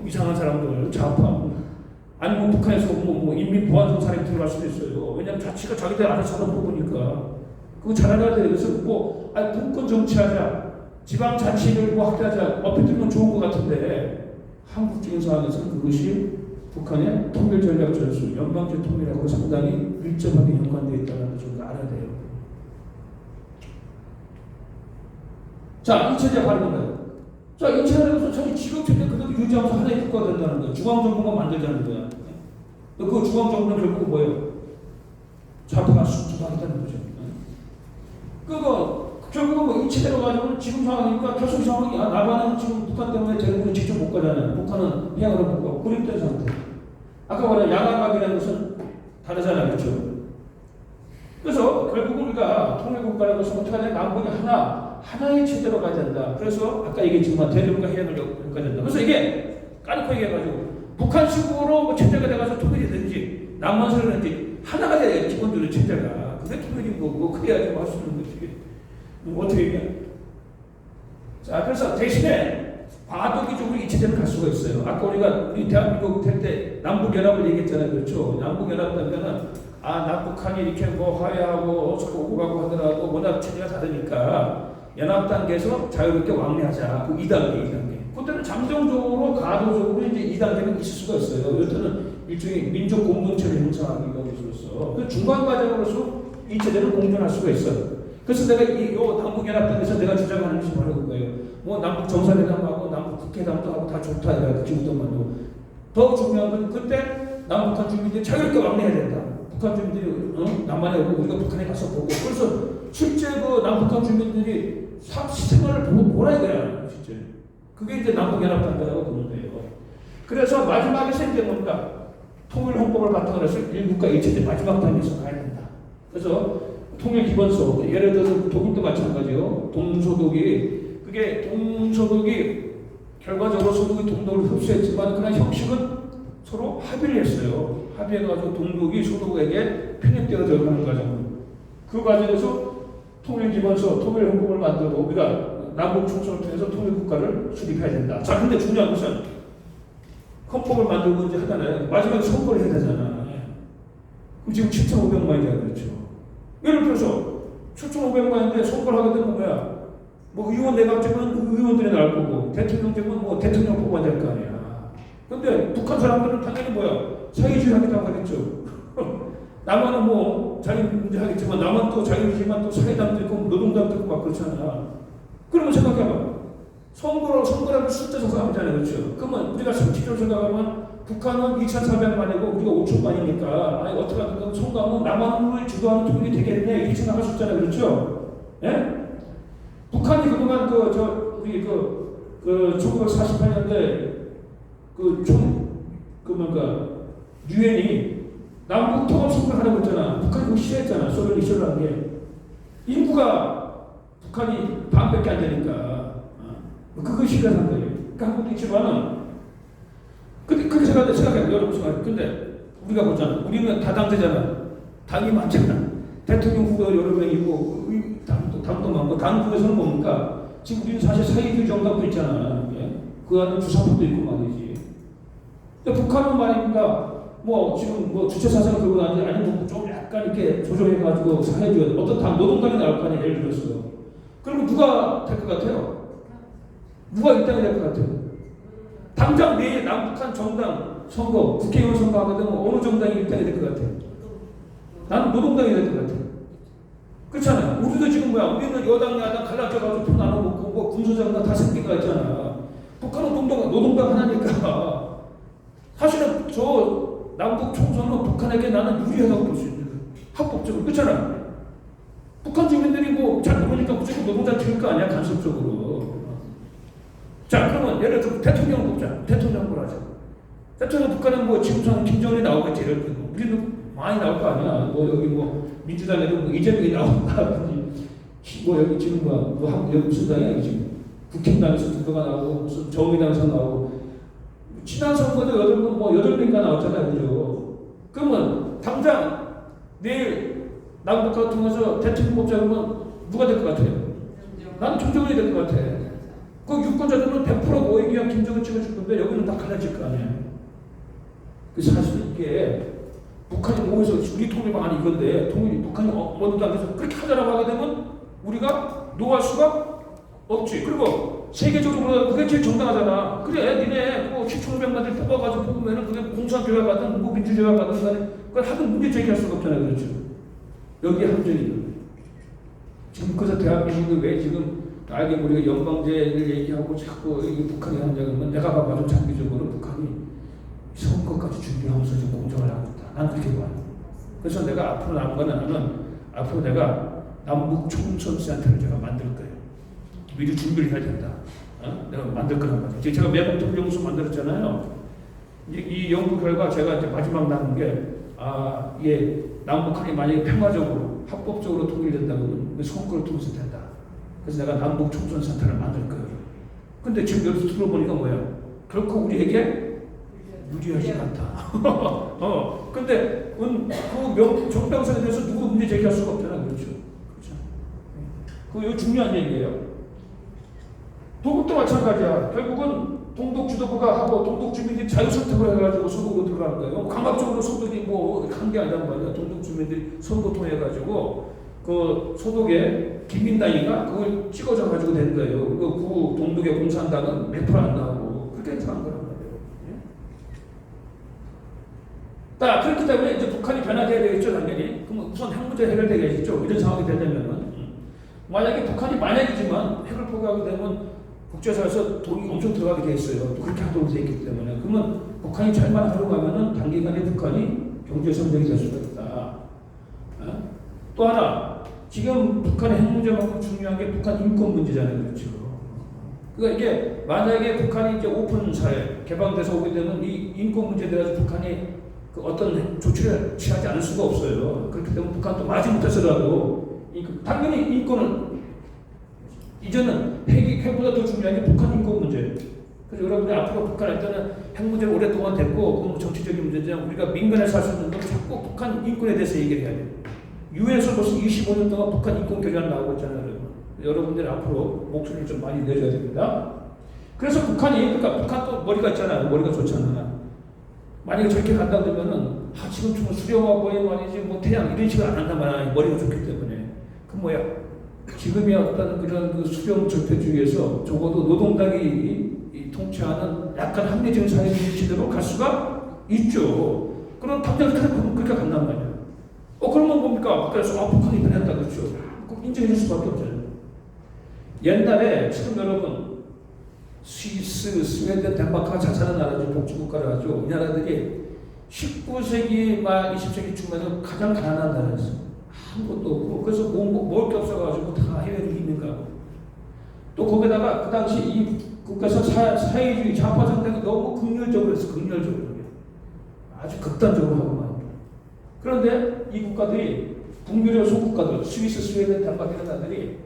이상한 사람들, 좌파, 아니면 북한에서 인민보안청 사람이 들어갈 수도 있어요. 왜냐하면 자치가 자기들 알아서 사람 뽑으니까. 그거 잘 알아야 돼요. 그래서 분권 정치하자, 지방자치를 확대하자, 어떻게 들면 좋은 것 같은데, 한국적인 상황에서는 그것이 북한의 통일 전략 전술, 연방제 통일하고 상당히 밀접하게 연관되어 있다는 것을 좀 알아야 돼요. 자, 이 체제가 바로 뭔가요? 자, 이 체제에서 저희 지역체제 그대로 유지하면서 하나의 국가가 된다는 거예요. 중앙정부가 만들자는 거야. 그 중앙정부는 결국 뭐예요? 좌파가 수주하겠다는 거죠. 결국은 이 체제로 가지고는 지금 상황이니까 계속 상황이야. 남한은 지금 북한 때문에 대륙으로 직접 못 가잖아요. 북한은 해양으로 못 가고 고립된 상태. 아까 말한 양안각이라는 것은 다르잖아요, 그렇죠? 그래서 결국은 우리가 통일국가라는 것은 어떻게 하냐? 남북이 하나의 체제로 가야 된다. 그래서 아까 얘기했지만 대륙과 해양을 엮어야 된다. 그래서 이게 까놓고 얘기해가지고 북한식으로 체제가 돼가지고 통일이 되든지 남한식으로 되든지 하나가 돼야 기본적으로 체제가. 그게 통일인 거고 그래야지 할 수 있는 거지. 어떻게 얘기해? 자, 그래서 대신에 과도기적으로 이 체제를 갈 수가 있어요. 아까 우리 대한민국 될 때 남북연합을 얘기했잖아요. 그렇죠? 남북연합 되면은 남북한이 이렇게 화해하고 서로 오고 가고 하더라도 워낙 체제가 다르니까 연합 단계에서 자유롭게 왕래하자. 그 2단계. 그때는 잠정적으로 가도적으로 이제 2단계는 있을 수가 있어요. 여태는 일종의 민족 공동체를 형성하기 위해서로서 그 중간 과정으로서 이 체제를 공존할 수가 있어요. 그래서 내가 이 남북연합당에서 내가 주장하는 것이 바로 그거예요. 뭐 남북 정상회담하고 남북 국회담도 하고 다 좋다 이래야 지구동만도 더 중요한 건 그때 남북한 주민들이 자유롭게 왕래해야 된다. 북한 주민들이 남한에 오고 우리가 북한에 가서 보고 그래서 실제 그 남북한 주민들이 생활을 보라 이거야 실제. 그게 이제 남북연합당이라고 보는 거예요. 그래서 마지막에 이제 뭔가 통일헌법을 바탕으로 해서 1국가 1체제 마지막 단계에서 가야 된다. 그래서 통일기본소 예를 들어서 독일도 마찬가지요. 동소독이 그게 동소독이 결과적으로 소독이 동독을 흡수했지만 그러나 형식은 서로 합의를 했어요. 합의해가지고 동독이 소독에게 편입되어 들어가는 과정. 그 과정에서 통일기본소 통일헌법을 만들고 우리가 남북 총선을 통해서 통일국가를 수립해야 된다. 자, 근데 중요한 것은 헌법을 만들고 이제 하잖아요. 마지막에 선거를 해야 되잖아. 그럼 지금 7,500만이잖아요. 그렇죠. 예를 들어서 7,500만인데 선거를 하게 되면 뭐야? 뭐 의원 내각제면 의원들이 나올 거고 대통령제면 뭐 대통령 뽑아야 될 거 아니야. 근데 북한 사람들은 당연히 뭐야? 사회주의 하겠다고 하겠죠. 남한은 뭐 자유민주 하겠지만 남한 또 자유주의만 또 사회당도 있고 노동당도 있고 막 그렇잖아. 그러면 생각해봐. 선거라고 숫자 조사하잖아요. 그렇죠? 그러면 우리가 상식적으로 생각하면 북한은 2,400만이고 우리가 5천만이니까 아니 어떻게 하든 선거하면 남한을 주도하는 통일이 되겠네 이렇게 생각할 수 있잖아요. 그렇죠? 예? 북한이 그동안 우리 1948년대 유엔이 남북 통합 선거를 하라고 했잖아. 북한이 그거 싫어했잖아. 소련이 싫어한 게 인구가 북한이 반밖에 안 되니까 그거 싫어한 거예요. 그러니까 한국도 있지만은 그렇게 생각해 여러분 생각해. 근데 우리가 보잖아. 우리는 다당제잖아. 당이 많잖아. 대통령 후보가 여러 명 있고 당도 많고 당 중에서는 뭡니까? 지금 우리는 사실 사회주의 정당도 있잖아. 예? 그 안에 주사법도 있고 말이지. 근데 북한은 말입니다. 뭐 지금 뭐 주체 사상을 들고 나는지 아니면 좀 약간 이렇게 조정해가지고 사회주의 어떤 당 노동당이 나올 거 아니야. 예를 들었어. 그러면 누가 될 것 같아요? 누가 입당이 될 것 같아요? 당장 내일 남북한 정당 선거, 국회의원 선거 하게 되면 어느 정당이 입당이 될 것 같아요? 나는 노동당이 될 것 같아요. 그렇잖아요. 우리도 지금 뭐야? 우리는 여당, 야당 갈라져가지고 돈 나눠먹고 뭐 군소장관 다 생기가 있잖아. 북한은 노동당 하나니까 사실은 저 남북 총선은 북한에게 나는 유리하다고 볼 수 있는 거예요. 합법적으로. 그렇잖아. 북한 주민들이 뭐 잘 모르니까 무조건 노동자 틀릴 거 아니야? 간섭적으로. 자, 그러면 예를 들어 대통령 뽑자. 대통령 보라자. 대통령 북한은 뭐 지금처럼 김정은이 나오겠지. 예를 들어. 우리는 많이 나올 거 아니야. 뭐 여기 뭐 민주당에도 뭐 이재명이 나온다든지 뭐 여기 지금 뭐 여기 무슨 당이야 지금 국힘당에서 누가 나오고 무슨 정의당에서 나오고 지난 선거도 8명인가 나왔잖아요. 그죠? 그러면 당장 내일 남북한 통해서 대통령 뽑자 그러면 누가 될 것 같아요? 나는 김정은이 될 것 같아. 그 유권자들은 100% 모이기한 김정은 찍어줄 건데 여기는 다 갈라질 거 아니에요. 그래서 사실 이게 북한이 모여서 우리 통일 방안이 이건데 북한이 어느 당에서 그렇게 하자라고 하게 되면 우리가 노할 수가 없지. 그리고 세계적으로 그게 제일 정당하잖아. 그래 니네 뭐 7,500만들 뽑아가지고 뽑으면은 그게 공산주의가든 뭐 민주주의가든 간에 그걸 하든 문제 제기할 수가 없잖아요. 그렇죠. 여기에 함정이 있는 거예요. 지금 그래서 대한민국이 왜 지금 알게 우리가 연방제를 얘기하고 자꾸 북한이 하냐 그러면 내가 봐도 장기적으로 북한이 선거까지 준비하면서 지금 공정을 하고 있다. 난 그렇게 봐요. 그래서 내가 앞으로 남은 거는 앞으로 내가 남북 총선센터를 제가 만들 거예요. 미리 준비를 해야 된다. 내가 만들 거란 말이에요. 제가 매번 연구소 만들었잖아요. 이 연구 결과 제가 이제 마지막 남은 게 이게 남북한이 만약에 평화적으로 합법적으로 통일된다면 선거를 통해서 된다. 그래서 내가 남북 총선센터를 만들 거예요. 근데 지금 여기서 들어보니까 뭐야? 결코 우리에게 유리하지 않다. 근데 그 정당성에 대해서 누구 문제 제기할 수가 없잖아. 그렇죠? 그거 중요한 얘기예요. 도국도 마찬가지야. 결국은 동독 지도부가 하고 동독 주민들이 자유선택을 해가지고 소독으로 들어가는 거예요. 강압적으로 소독이 뭐 한 게 아니란 말이야. 동독 주민들이 선거 통해가지고 그 소독에 김민당이가 그걸 찍어줘가지고 된 거예요. 그 동독의 공산당은 몇 프로 안 나오고 그렇게 해서 한 거란 말이에요. 그렇기 때문에 이제 북한이 변화돼야 되겠죠, 당연히. 그럼 우선 핵 문제 해결되겠죠. 이런 상황이 되려면은. 만약에 북한이 만약이지만 핵을 포기하게 되면 국제사회에서 돈이 엄청 들어가게 돼 있어요. 또 그렇게 하도록 돼 있기 때문에. 그러면 북한이 잘만 하려고 하면은 단기간에 북한이 경제 성장이 될 수가 있다. 또 하나, 지금 북한의 핵 문제만큼 중요한 게 북한 인권 문제잖아요, 그렇죠? 그러니까 이게 만약에 북한이 이제 오픈 사회 개방돼서 오게 되면 이 인권 문제에 대해서 북한이 그 어떤 조치를 취하지 않을 수가 없어요. 그렇기 때문에 북한도 못해서라도 당연히 인권은 이제는 핵보다 더 중요한 게 북한 인권 문제. 그래서 여러분들 앞으로 북한한테는 핵 문제가 오랫동안 됐고 그건 정치적인 문제지만 우리가 민간에서 할 수 있는 건 자꾸 북한 인권에 대해서 얘기를 해야 돼요. 유엔에서 벌써 25년 동안 북한 인권 결의안 나오고 있잖아요. 여러분들 앞으로 목소리를 좀 많이 내줘야 됩니다. 그래서 그러니까 북한도 머리가 있잖아요. 머리가 좋잖아. 만약에 저렇게 간다 그러면은 지금 수령하고 말이지 뭐 태양 이런 식으로 안 한단 말이야. 머리가 좋기 때문에. 그 뭐야? 지금의 어떤 그런 그 수령 절대주의에서 적어도 노동당이 통치하는 약간 합리적인 사회주의 시대로 갈 수가 있죠. 그럼 당장 그렇게 간단 말이야. 그러면 뭡니까? 그래서 북한이 변했다 그렇죠. 그럼 인정해 줄 수밖에 없잖아요. 옛날에 지금 여러분 스위스, 스웨덴, 덴마크가 잘 사는 나라죠. 복지국가를 하죠. 이 나라들이 19세기 말 20세기 중반에 가장 가난한 나라였어요. 아무것도 없고 그래서 먹을 게 없어가지고 다 해외로 이민 가고 또 거기다가 그 당시 이 국가에서 사회주의 좌파 정당이 너무 극렬적으로 했어. 극렬적으로 아주 극단적으로 하고 말이야. 그런데 이 국가들이 북유럽 소국가들 스위스, 스웨덴, 덴마크 이런 나라들이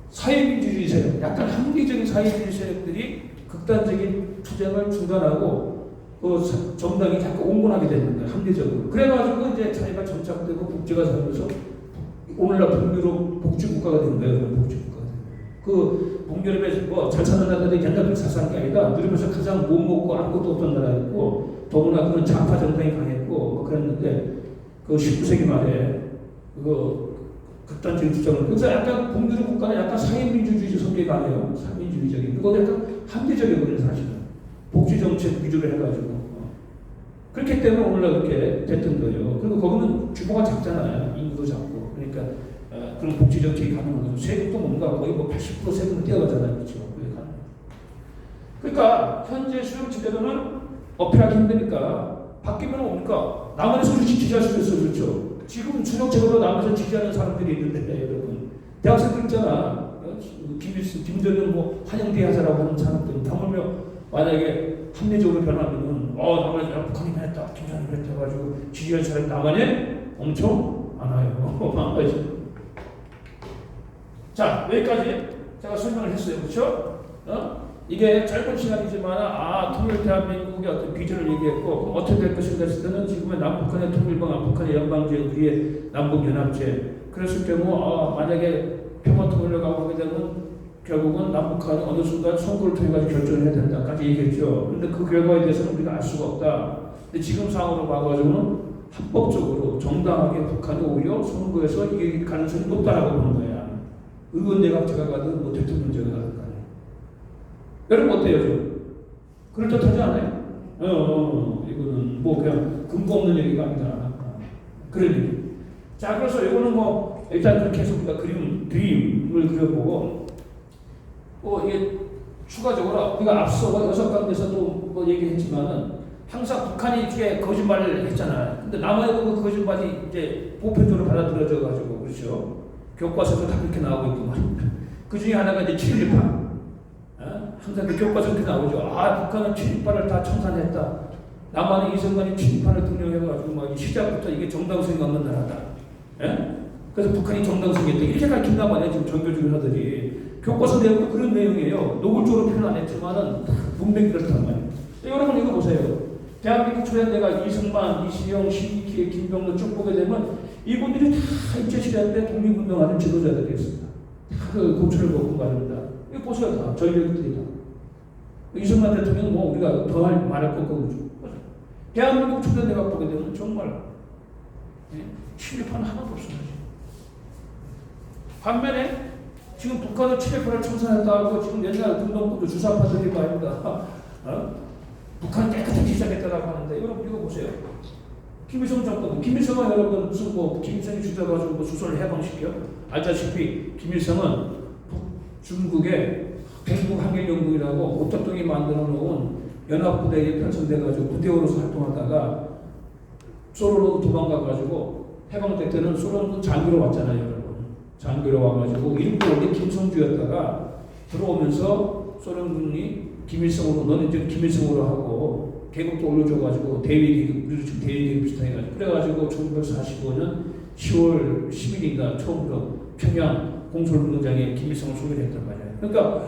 사회민주주의 세력, 약간 합리적인 사회주의 세력들이 극단적인 투쟁을 중단하고 그 정당이 자꾸 옹군하게 되는 거예요. 합리적으로. 그래가지고 이제 자기가 정착되고 복지가 살면서 오늘날 북유럽 복지국가가 된 거예요. 복지국가가. 그 북유럽에 뭐 잘 사는 나라들이 옛날에 잘 사는 게 아니라 유럽에서 가장 못 먹고 아무것도 없던 나라였고 더구나 그런 좌파 정당이 강했고 뭐 그랬는데 그 19세기 말에 극단적인 주장을. 그래서 약간 북유럽 국가는 약간 사회민주주의 성격이 강해요. 사회민주주의적인. 그거 약간 합리적이거든요, 사실은. 복지 정책 위주로 해가지고. 그렇기 때문에 오늘날 그렇게 됐던 거예요. 그리고 거기는 규모가 작잖아요. 인구도 작고. 그러니까 그런 복지 정책이 가능한 거죠. 세금도 뭔가 거의 뭐 80% 세금을 떼어가잖아요, 그렇죠? 그러니까 현재 수령 제도는 어필하기 힘드니까 바뀌면 뭡니까? 남한에서 지지할 수 있어요, 그렇죠? 지금 수령 제도로 남한에서 지지하는 사람들이 있는데 여러분 대학생들 있잖아. 김정은 뭐 환영대 하자라고 하는 사람들 다물며 만약에 합리적으로 변하면은 남한에 북한이 변했다, 김정은이 변했다 해가지고 지지하는 사람이 남한에 엄청 많아요. 자, 여기까지 제가 설명을 했어요, 그렇죠? 이게 짧은 시간이지만 통일 대한민국의 어떤 비전을 얘기했고 그럼 어떻게 될 것인가 했을 때는 지금의 남북한의 통일방, 남북한의 연방제, 우리의 남북연합제 그랬을 경우 만약에 평화통일을 가고 하게 되면 결국은 남북한이 어느 순간 선거를 통해 가지고 결정을 해야 된다까지 얘기했죠. 그런데 그 결과에 대해서는 우리가 알 수가 없다. 근데 지금 상황으로 봐가지고는 합법적으로 정당하게 북한이 오히려 선거에서 이길 가능성이 높다라고 보는 거야. 의원 내각제가 가든 뭐 대통령제가 가든 간에. 여러분 어때요 좀? 그럴듯하지 않아요? 이거는 뭐 그냥 근거 없는 얘기가 아니다. 그런 얘기. 자, 그래서 이거는 뭐 일단 그렇게 해서 우리가 그림을 그려보고 이게 추가적으로 우리가 앞서 여섯 강에서도 뭐 얘기했지만은 항상 북한이 이렇게 거짓말을 했잖아요. 근데 남한에도 그 거짓말이 이제 보편적으로 받아들여져 가지고 그렇죠. 교과서도 다 그렇게 나오고 있고 말입니다. 그 중에 하나가 이제 7.18. 항상 그 교과서 그렇게 나오죠. 북한은 7.18을 다 청산했다. 남한은 이승만이 7.18을 등용해가지고 막 시작부터 이게 정당성이 없는 나라다. 그래서 북한이 정당성이 있다. 이렇게 가르친단 말이에요. 지금 정교주의 하더니. 교과서 내용도 그런 내용이에요. 노골적으로 표현 안 했지만은 분명히 그렇단 말이에요. 여러분 이거 보세요. 대한민국 초연대가 이승만, 이시영, 신익희, 김병로 쭉 보게 되면 이분들이 다 일제시대 때 독립운동하는 지도자들이었습니다. 다 그 고초를 겪은 말입니다. 이거 보세요. 다 전력들이 다. 이승만 대통령 뭐 우리가 더 말할 것 없고 대한민국 초연대가 보게 되면 정말 침입하는 하나도 없어요. 반면에 지금 북한은 7.18을 청산했다고 지금 옛날 군동부도 주사파들이 말입니다. 북한 깨끗하게 시작했다고 하는데 여러분 이거 보세요. 김일성 정권, 김일성은 여러분 무슨 김일성이 주도해가지고 수소를 해방시켜? 알다시피 김일성은 중국의 백북한길연구이라고 오택동이 만들어 놓은 연합부대에 편성돼가지고 부대원으로서 활동하다가 소련으로 도망가가지고 해방될 때는 소련 장교로 왔잖아요, 여러분. 장교로 와가지고 일본이 김성주였다가 들어오면서 소련군이 김일성으로 너는 이제 김일성으로 하고 계급도 올려줘가지고 대위계급, 우리도 지금 대위계급 비슷하게 가지고 그래가지고 1945년 10월 10일인가 처음으로 평양 공설운동장에 김일성을 소개를 했단 말이에요. 그러니까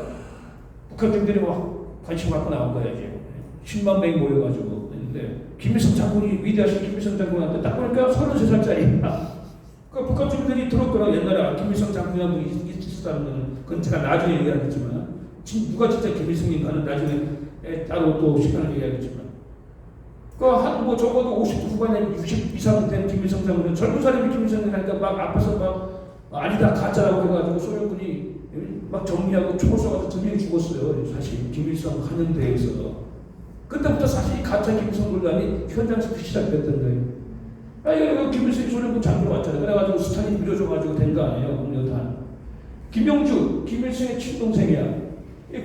북한군들이 막 관심 갖고 나온 거야 이제 10만 명이 모여가지고 했는데 그러니까 김일성 장군이 위대하신 김일성 장군한테 딱 보니까 33살짜리야. 그 북한 주민들이 들었더라. 옛날에 김일성 장군이라는 분이 있었다는 거는 그건 제가 나중에 얘기하겠지만 누가 진짜 김일성인가는 나중에 따로 또 시간을 얘기하겠지만 한 적어도 50대 후반에 60 이상 된 김일성 장군은 젊은 사람이 김일성이라니까 막 앞에서 막 아니다 가짜라고 해가지고 소련군이 막 정리하고 총을 쏘가지고 두 명이 죽었어요. 사실 김일성 하는 데에서 그때부터 사실 가짜 김일성 논란이 현장에서 시작됐던 거예요. 이거 김일성이 소련군 장교로 왔잖아요. 그래가지고 스탈린 밀어줘가지고 된 거 아니에요. 국내단. 김영주, 김일성의 친동생이야.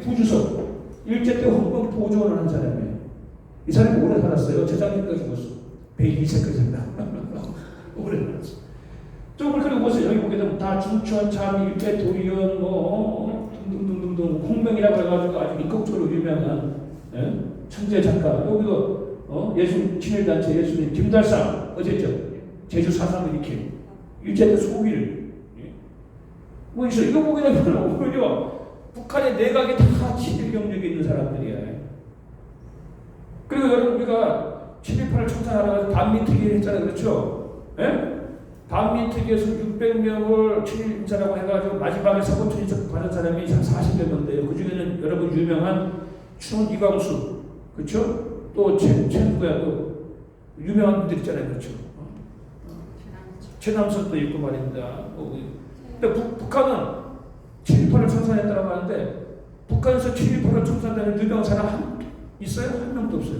부주석, 일제 때 헌병 보조원을 한 사람이에요. 이 사람이 오래 살았어요. 재작년까지 죽었어. 102세까지 산다. 오래 살았어. 좀 그리고 보세요. 여기 보게 되면 다 중천, 참, 일제, 도의원, 등등등등 홍명이라고 해가지고 아주 인격적으로 유명한 천재 작가. 여기도 예술 친일단체 예술인 김달상 어쨌죠. 제주 4.3 일으킨 일제 때 소비를 뭐 있어. 이거 보게 되면 오히려 북한의 내각이 다 친일 경력이 있는 사람들이야. 그리고 여러분 우리가 7.18을 청산하라고 반민특위를 했잖아요. 그렇죠? 예? 반민특위에서 600명을 친일 인사라고 해가지고 마지막에 사고투입 받은 사람이 한 40여 명인데요. 그 중에는 여러분 유명한 추원 이광수, 그렇죠? 또 누구야 또 유명한 분들 있잖아요, 그렇죠? 최남선도 있고 말입니다. 근데 북한은 7.18을 청산했다고 하는데 북한에서 7.18을 청산되는 유명한 사람 있어요? 한 명도 없어요.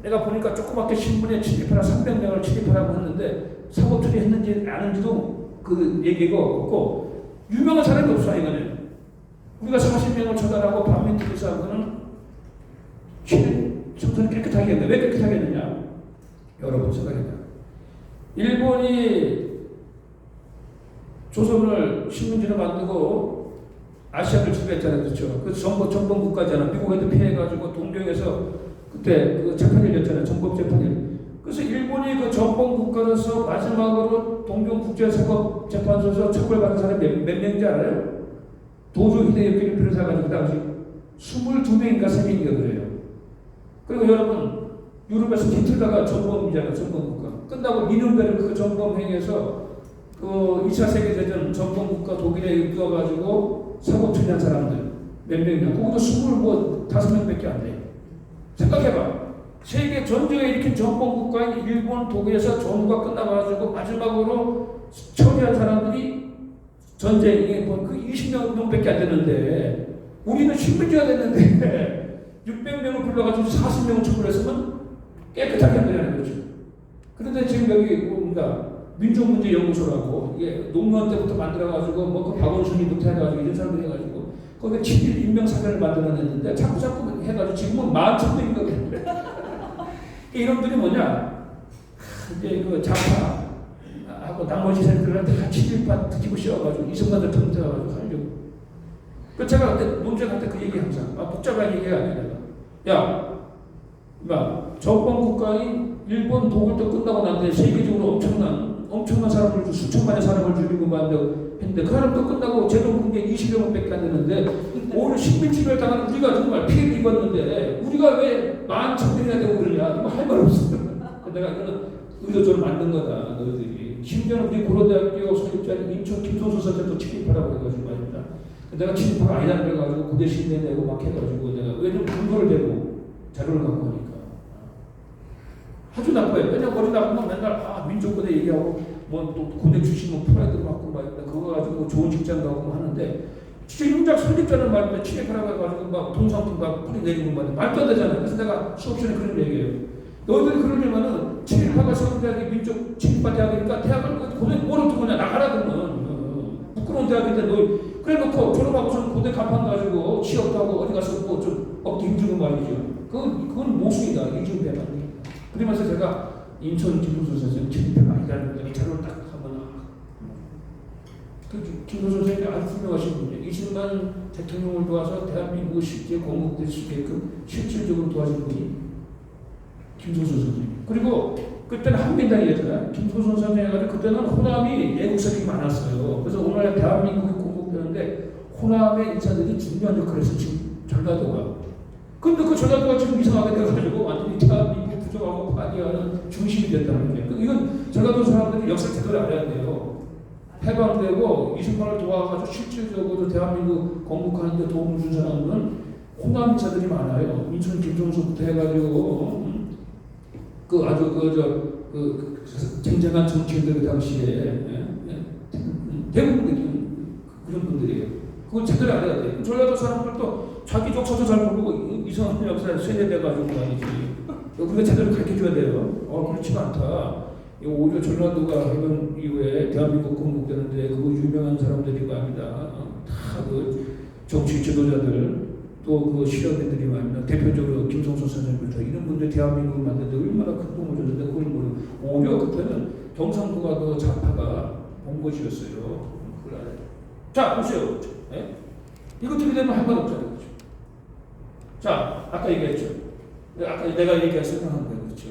내가 보니까 조그맣게 신문에 7.18을 300명을 7.18하고 했는데 사고 처리했는지 아는지도 그 얘기가 없고 유명한 사람이 없어. 이거는 우리가 40명을 처단하고 반민특위에서 한 거는 청소는 깨끗하게 했는데 왜 깨끗하게 했느냐? 여러분 생각해봐. 일본이 조선을 식민지로 만들고 아시아를 지배했잖아요. 그렇죠? 그 전범 국가잖아. 미국한테 피해가지고 동경에서 그때 그 재판 열렸잖아요. 전범 재판이. 그래서 일본이 그 전범 국가로서 마지막으로 동경국제사법재판소에서 처벌받은 사람이 몇 명인지 알아요? 도조 히데요키를 비롯해가지고 그 당시 22명인가 3명인가 그래요. 그리고 여러분 유럽에서 히틀러가 전범이잖아요. 전범 국가. 끝나고 니른베르 그 전범행에서 그 2차 세계대전 전범국가 독일에 이끌어가지고 사고 처리한 사람들 몇 명이냐? 그것도 25명밖에 안 돼요. 생각해봐. 세계 전쟁에 일으킨 전범국가인 일본, 독일에서 전후가 끝나가지고 마지막으로 처리한 사람들이 전쟁에 그 20명밖에 안 되는데 우리는 식민지가 됐는데 600명을 불러가지고 40명을 처벌했으면 깨끗하게 한다는 거죠. 그런데 지금 여기 뭔가 민족문제연구소라고 이게 노무현 때부터 만들어가지고 뭐 그 박원순이부터 해가지고 이런 사람들 해가지고 거기에 7일 인명사전을 만들어냈는데 자꾸 해가지고 지금은 11,000명인가 그래. 이놈들이 뭐냐? 이제 그 좌파하고 나머지 세력들한테 다 7.18 뒤집어 씌워가지고 이승만들 틈태가지고 하려고. 그 제가 그때 논쟁할 때 그 얘기 항상 복잡한 얘기가 아니라 야, 전범 국가인 일본 독일도 끝나고 난데 세계적으로 엄청난 사람을 수천만의 사람을 죽이고 했는데 그 사람도 끝나고 제동 군대 20여명밖에 안 되는데 오늘 식민지배를 당하는 우리가 정말 피해를 입었는데 우리가 왜 11,000명이나 되고 그러냐? 이거 할 말 없어. 내가 이거는 의도적으로 만든 거다. 너희들이. 심지어는 우리 고려대학교 설립자인 인천 김성수 선생도 7.18라고 해가지고 말입니다. 내가 7.18 아니라는 걸 가지고 고대 신내 내고 막 해가지고 내가 왜냐면 근거를 대고 자료를 갖고 하니까. 아주 나빠요. 왜냐면 머리 나쁘면 맨날 민족고대 얘기하고 뭐 또 고대 출신 뭐 프라이드 받고 막 그거 가지고 좋은 직장 가고 하는데 진짜 윤작 설립자는 말인데 취직하라고 해가지고 막 동상품 막 뿌리 내리고 말인데 말도 안 되잖아요. 그래서 내가 수업 시간에 그런 얘기해요. 너희들이 그러려면은 친일파가 세운 대학이 민족 친일파 대학이니까 대학을 고대 뭐로 두거냐 나가라 그러면 부끄러운 대학인데 너 그래놓고 졸업하고서는 고대 간판 가지고 취업도 하고 어디 가서 뭐좀 얻기 힘들고 말이죠. 그건 모순이다. 이게 지금 대박이다. 그러면서 제가 인천 김소선 선생님 친일파 아니라는 걸 자료를 딱 하면 김소선 선생님이 아주 훌륭하신 분이에요. 20만 대통령을 도와서 대한민국을 쉽게 건국될 수 있게끔 실질적으로 도와준 분이 김소선 선생님. 그리고 그때는 한민당이었잖아요. 김소선 선생님 해가지고 그때는 호남이 애국색이 많았어요. 그래서 오늘날 대한민국이 건국되는데 호남의 인사들이 중요한 역할을 해서 지금 전라도가. 근데 그 전라도가 지금 이상하게 돼가지고 완전히 대한민국 부정하고 파괴하는 중심이 됐다는 거예요. 이건 전라도 사람들이 역사 제대로 알아야 돼요. 해방되고 이승만을 도와가지고 실질적으로 대한민국 건국하는 데 도움을 준 사람은 호남 인사들이 많아요. 인천 김종수부터 해가지고 그 아주 그 쟁쟁한 정치인들 그 당시에 대부분 그런 분들이에요. 그걸 제대로 알아야 돼요. 전라도 사람들도 자기 족서도 잘 모르고 이상한 역사에 세뇌돼가지고 다니지. 우리가 제대로 가르쳐줘야 돼요. 그렇지가 않다. 오히려 전라도가 해방 이후에 대한민국 건국되는데 그거 유명한 사람들이 말입니다. 다 그 정치 지도자들 또 그 실험인들이 말입니다. 대표적으로 김성수 선생님부터 이런 분들 대한민국을 만드는데 얼마나 큰 도움을 줬는데 그걸 모르고 오히려 그때는 경상도가 그 좌파가 본것이었어요. 그걸 알아요. 자 보세요. 네? 이것들이 되면 할 말 없잖아요. 그렇죠? 자 아까 얘기했죠. 아까 내가 얘기한 설명한 거예요. 그렇죠?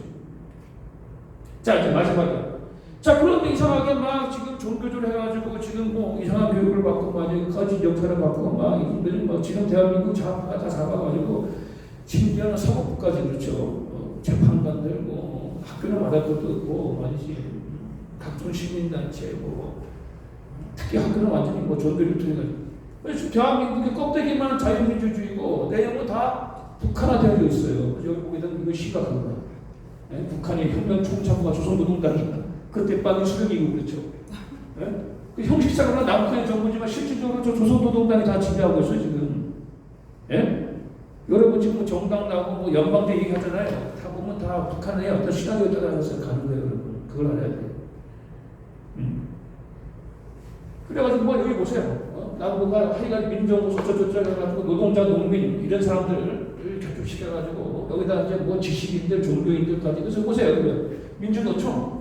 자 이제 마지막이야. 자 그런데 이상하게 막 지금 종교를 해가지고 지금 뭐 이상한 교육을 받고 막 거짓 역사를 받고 막 이분들이 막 지금 대한민국 좌파가 다 잡아가지고 심지어는 사법부까지 그렇죠. 재판관들 뭐 학교는 말할 것도 없고 말이지 각종 시민단체 뭐 특히 학교는 완전히 뭐 전도를 통해가지고 그래서 대한민국의 껍데기만 자유민주주의고 내용은 다 북한화되어 있어요. 그래서 여기 보게 되면 이거 심각한 거야. 네? 북한이 혁명 총참모가 조선노동당이다. 그때 빵이 수령이고 그렇죠. 네? 그 형식상으로는 남북한의 정부지만 실질적으로 저 조선노동당이 다 지배하고 있어요 지금. 네? 여러분 지금 정당 나오고 뭐 연방대 얘기하잖아요. 다 보면 다 북한의 어떤 시나리오에 따라서 가는 거예요 여러분. 그걸 알아야 돼요. 그래가지고 뭐 여기 보세요. 나보고 하여간 민정부 저저저 해가지고 노동자 농민 이런 사람들을 결집시켜가지고 여기다 이제 뭐 지식인들 종교인들까지 그래서 보세요. 민주노총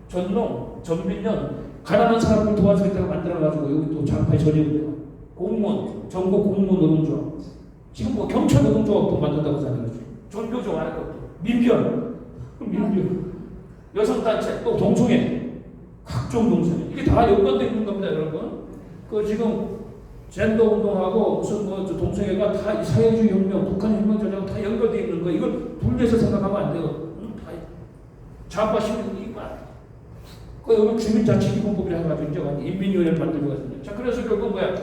전농, 전민련 가난한 사람을 도와주겠다고 만들어가지고 여기 또 좌파의 전역이에요. 공무원, 전국 공무원 노동조합 지금 뭐 경찰 노동조합도 만든다고 하잖아요. 종교조 안 할 것도 민변 여성단체 또 동성애 각종 동성애 이게 다 연관되어 있는 겁니다 여러분. 그 지금 젠더 운동하고 무슨 뭐 동성애가 다 사회주의 혁명, 북한 혁명 전략 다 연결되어 있는 거 이걸 분리해서 생각하면 안 돼요. 다 좌파 시민들이 그 여기 주민자치기본법이라 해가지고 이제 인민위원회를 만들고 갔습니다. 자 그래서 결국 뭐야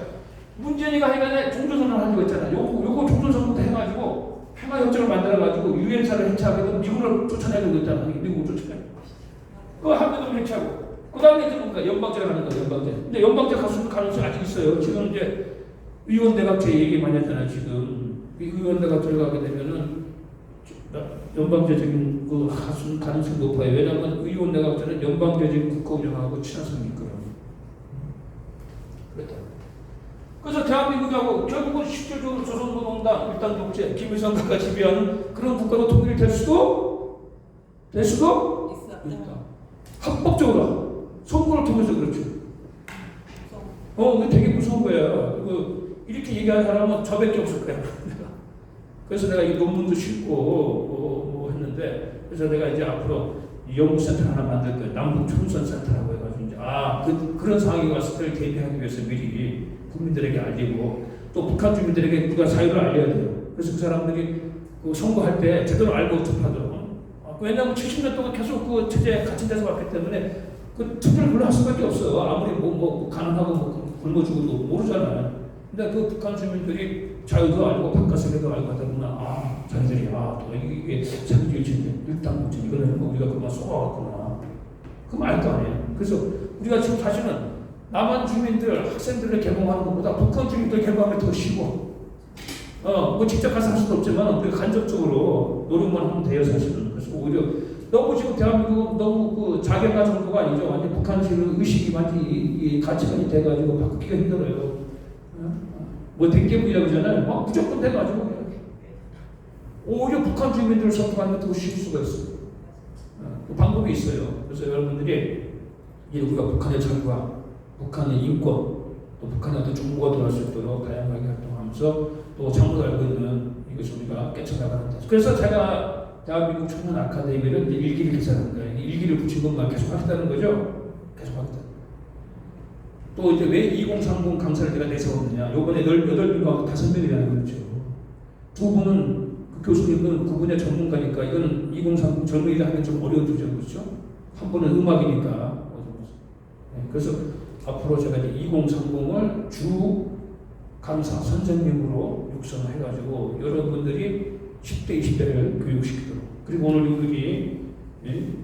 문재인이가 해가지고 종전선언을 하려고 했잖아. 요거 종전선언부터 해가지고 평화협정을 만들어가지고 유엔사를 해체하게 되면 미국을 쫓아내려고 했잖아. 미국을 쫓아내. 그 한국을 해체하고 그 다음에 이제 뭔가 연방제를 하는 거야 연방제. 근데 연방제 가능성이 아직 있어요. 지금 이제 의원내각제 얘기 많이 했잖아요. 지금 의원내각 들어가게 되면은 연방제적인 그 가능성이 높아요. 왜냐하면 의원내각제는 연방제적인 국가 운영하고 친화성이 있거든요. 그렇다. 그래서 대한민국하고 결국은 실질적으로 조선노동당 일당 독재, 김일성가가 지배하는 그런 국가로 통일이 될 수도 있다. 합법적으로 선거를 통해서 그렇죠. 이게 되게 무서운 거야. 이렇게 얘기하는 사람은 저밖에 없을 거야. 그래서 내가 이 논문도 싣고 뭐 했는데 그래서 내가 이제 앞으로 연구센터 하나 만들 거예요. 남북총선센터라고 해가지고 이제 그런 상황이 왔을 때를 대비하기 위해서 미리 국민들에게 알리고 또 북한 주민들에게 누가 사유를 알려야 돼요. 그래서 그 사람들이 그 선거할 때 제대로 알고 투표하도록. 왜냐하면 70년 동안 계속 그 체제에 갇힌 데서 왔기 때문에 그 투표를 별로 할 수밖에 없어요. 아무리 뭐 가난하고 뭐 굶어 죽어도 모르잖아요. 근데 그 북한 주민들이 자유도 알고 바깥세계도 알고 하다 보면 자기들이 또 이게 사회주의 체제 일당 독재 이거는 우리가 그만 쏘아왔구나. 그럼 알 거 아니에요. 그래서 우리가 지금 사실은 남한 주민들 학생들을 개봉하는 것보다 북한 주민들 개봉하면 더 쉬워. 뭐 직접 가서 할 수는 없지만 우리가 간접적으로 노력만 하면 돼요 사실은. 그래서 오히려 너무 지금 대한민국은 너무 그 자괴감 정도가 아니죠. 완전 북한식 의식이 완전히 이 가치관이 돼가지고 바꾸기가 힘들어요. 뭐 대깨문이라고 그러잖아요. 막 무조건 돼가지고 오히려 북한 주민들을 선동하는 것도 쉬울 수가 있어요. 그 방법이 있어요. 그래서 여러분들이 이제 우리가 북한의 자유와 북한의 인권, 또 북한의 어떤 정보가 들어갈 수 있도록 다양하게 활동하면서 또 잘못 알고 있는 이것을 우리가 깨쳐나가는. 그래서 제가 대한민국 청년 아카데미를 이제 일기를 개설한 거예요. 일기를 붙인 것만 계속 하겠다는 거죠. 계속 하겠다. 또 이제 왜 2030 강사를 내가 내세웠느냐. 요번에 18명하고 5명이라는 거죠. 두 분은 그 교수님은 그분의 전문가니까 이거는 2030 젊은이들 하면 좀 어려운 주제인 거죠. 한 분은 음악이니까. 그래서 앞으로 제가 이제 2030을 주 강사 선생님으로 육성을 해가지고 여러분들이 10대, 20대를 교육시키도록. 그리고 오늘 우리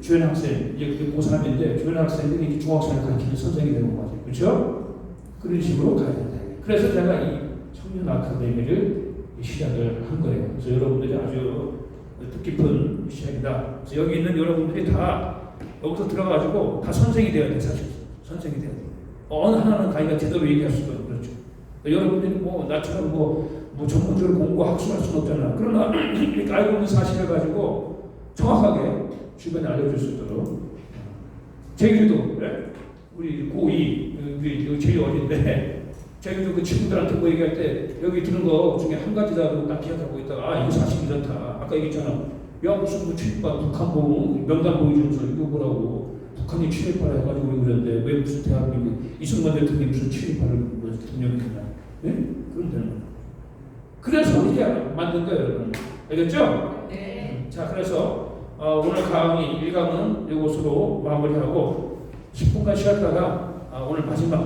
주연 학생, 이제 고3인데 주연 학생들이 중학생을 가르치는 선생이 되는 거죠. 그렇죠? 그런 식으로 가야 된다. 그래서 제가 이 청년 아카데미를 시작을 한 거예요. 그래서 여러분들이 아주 뜻깊은 시작이다. 그래서 여기 있는 여러분들이 다 여기서 들어가가지고 다 선생이 되어야 돼, 사실. 선생이 되어야 돼. 어느 하나는 가니까 제대로 얘기할 수가 없죠. 그렇죠. 여러분들이 뭐 나처럼 뭐 전문적으로 공부 학습할 수는 없잖아. 그러나 이렇게 알고 있는 사실을 가지고 정확하게 주변에 알려줄 수 있도록. 제주도 우리 고2 우리 제일 어린데 제주도 그 친구들한테 뭐 얘기할 때 여기 들은 거 중에 한 가지다 딱 기억하고 있다가 이거 사실 이렇다. 아까 얘기했잖아. 야 무슨 뭐 출입반 북한 보고 명단 보여주면서 이거 뭐라고 북한이 출입반을 해가지고 우리 그랬는데 왜 무슨 대한민국 이승만 대통령이 무슨 출입반을 대통령이 했나? 그런 되는 거야. 그래서 이게 만든 거예요, 여러분. 알겠죠? 네. 자, 그래서 오늘 강의 1강은 이것으로 마무리하고 10분간 쉬었다가 오늘 마지막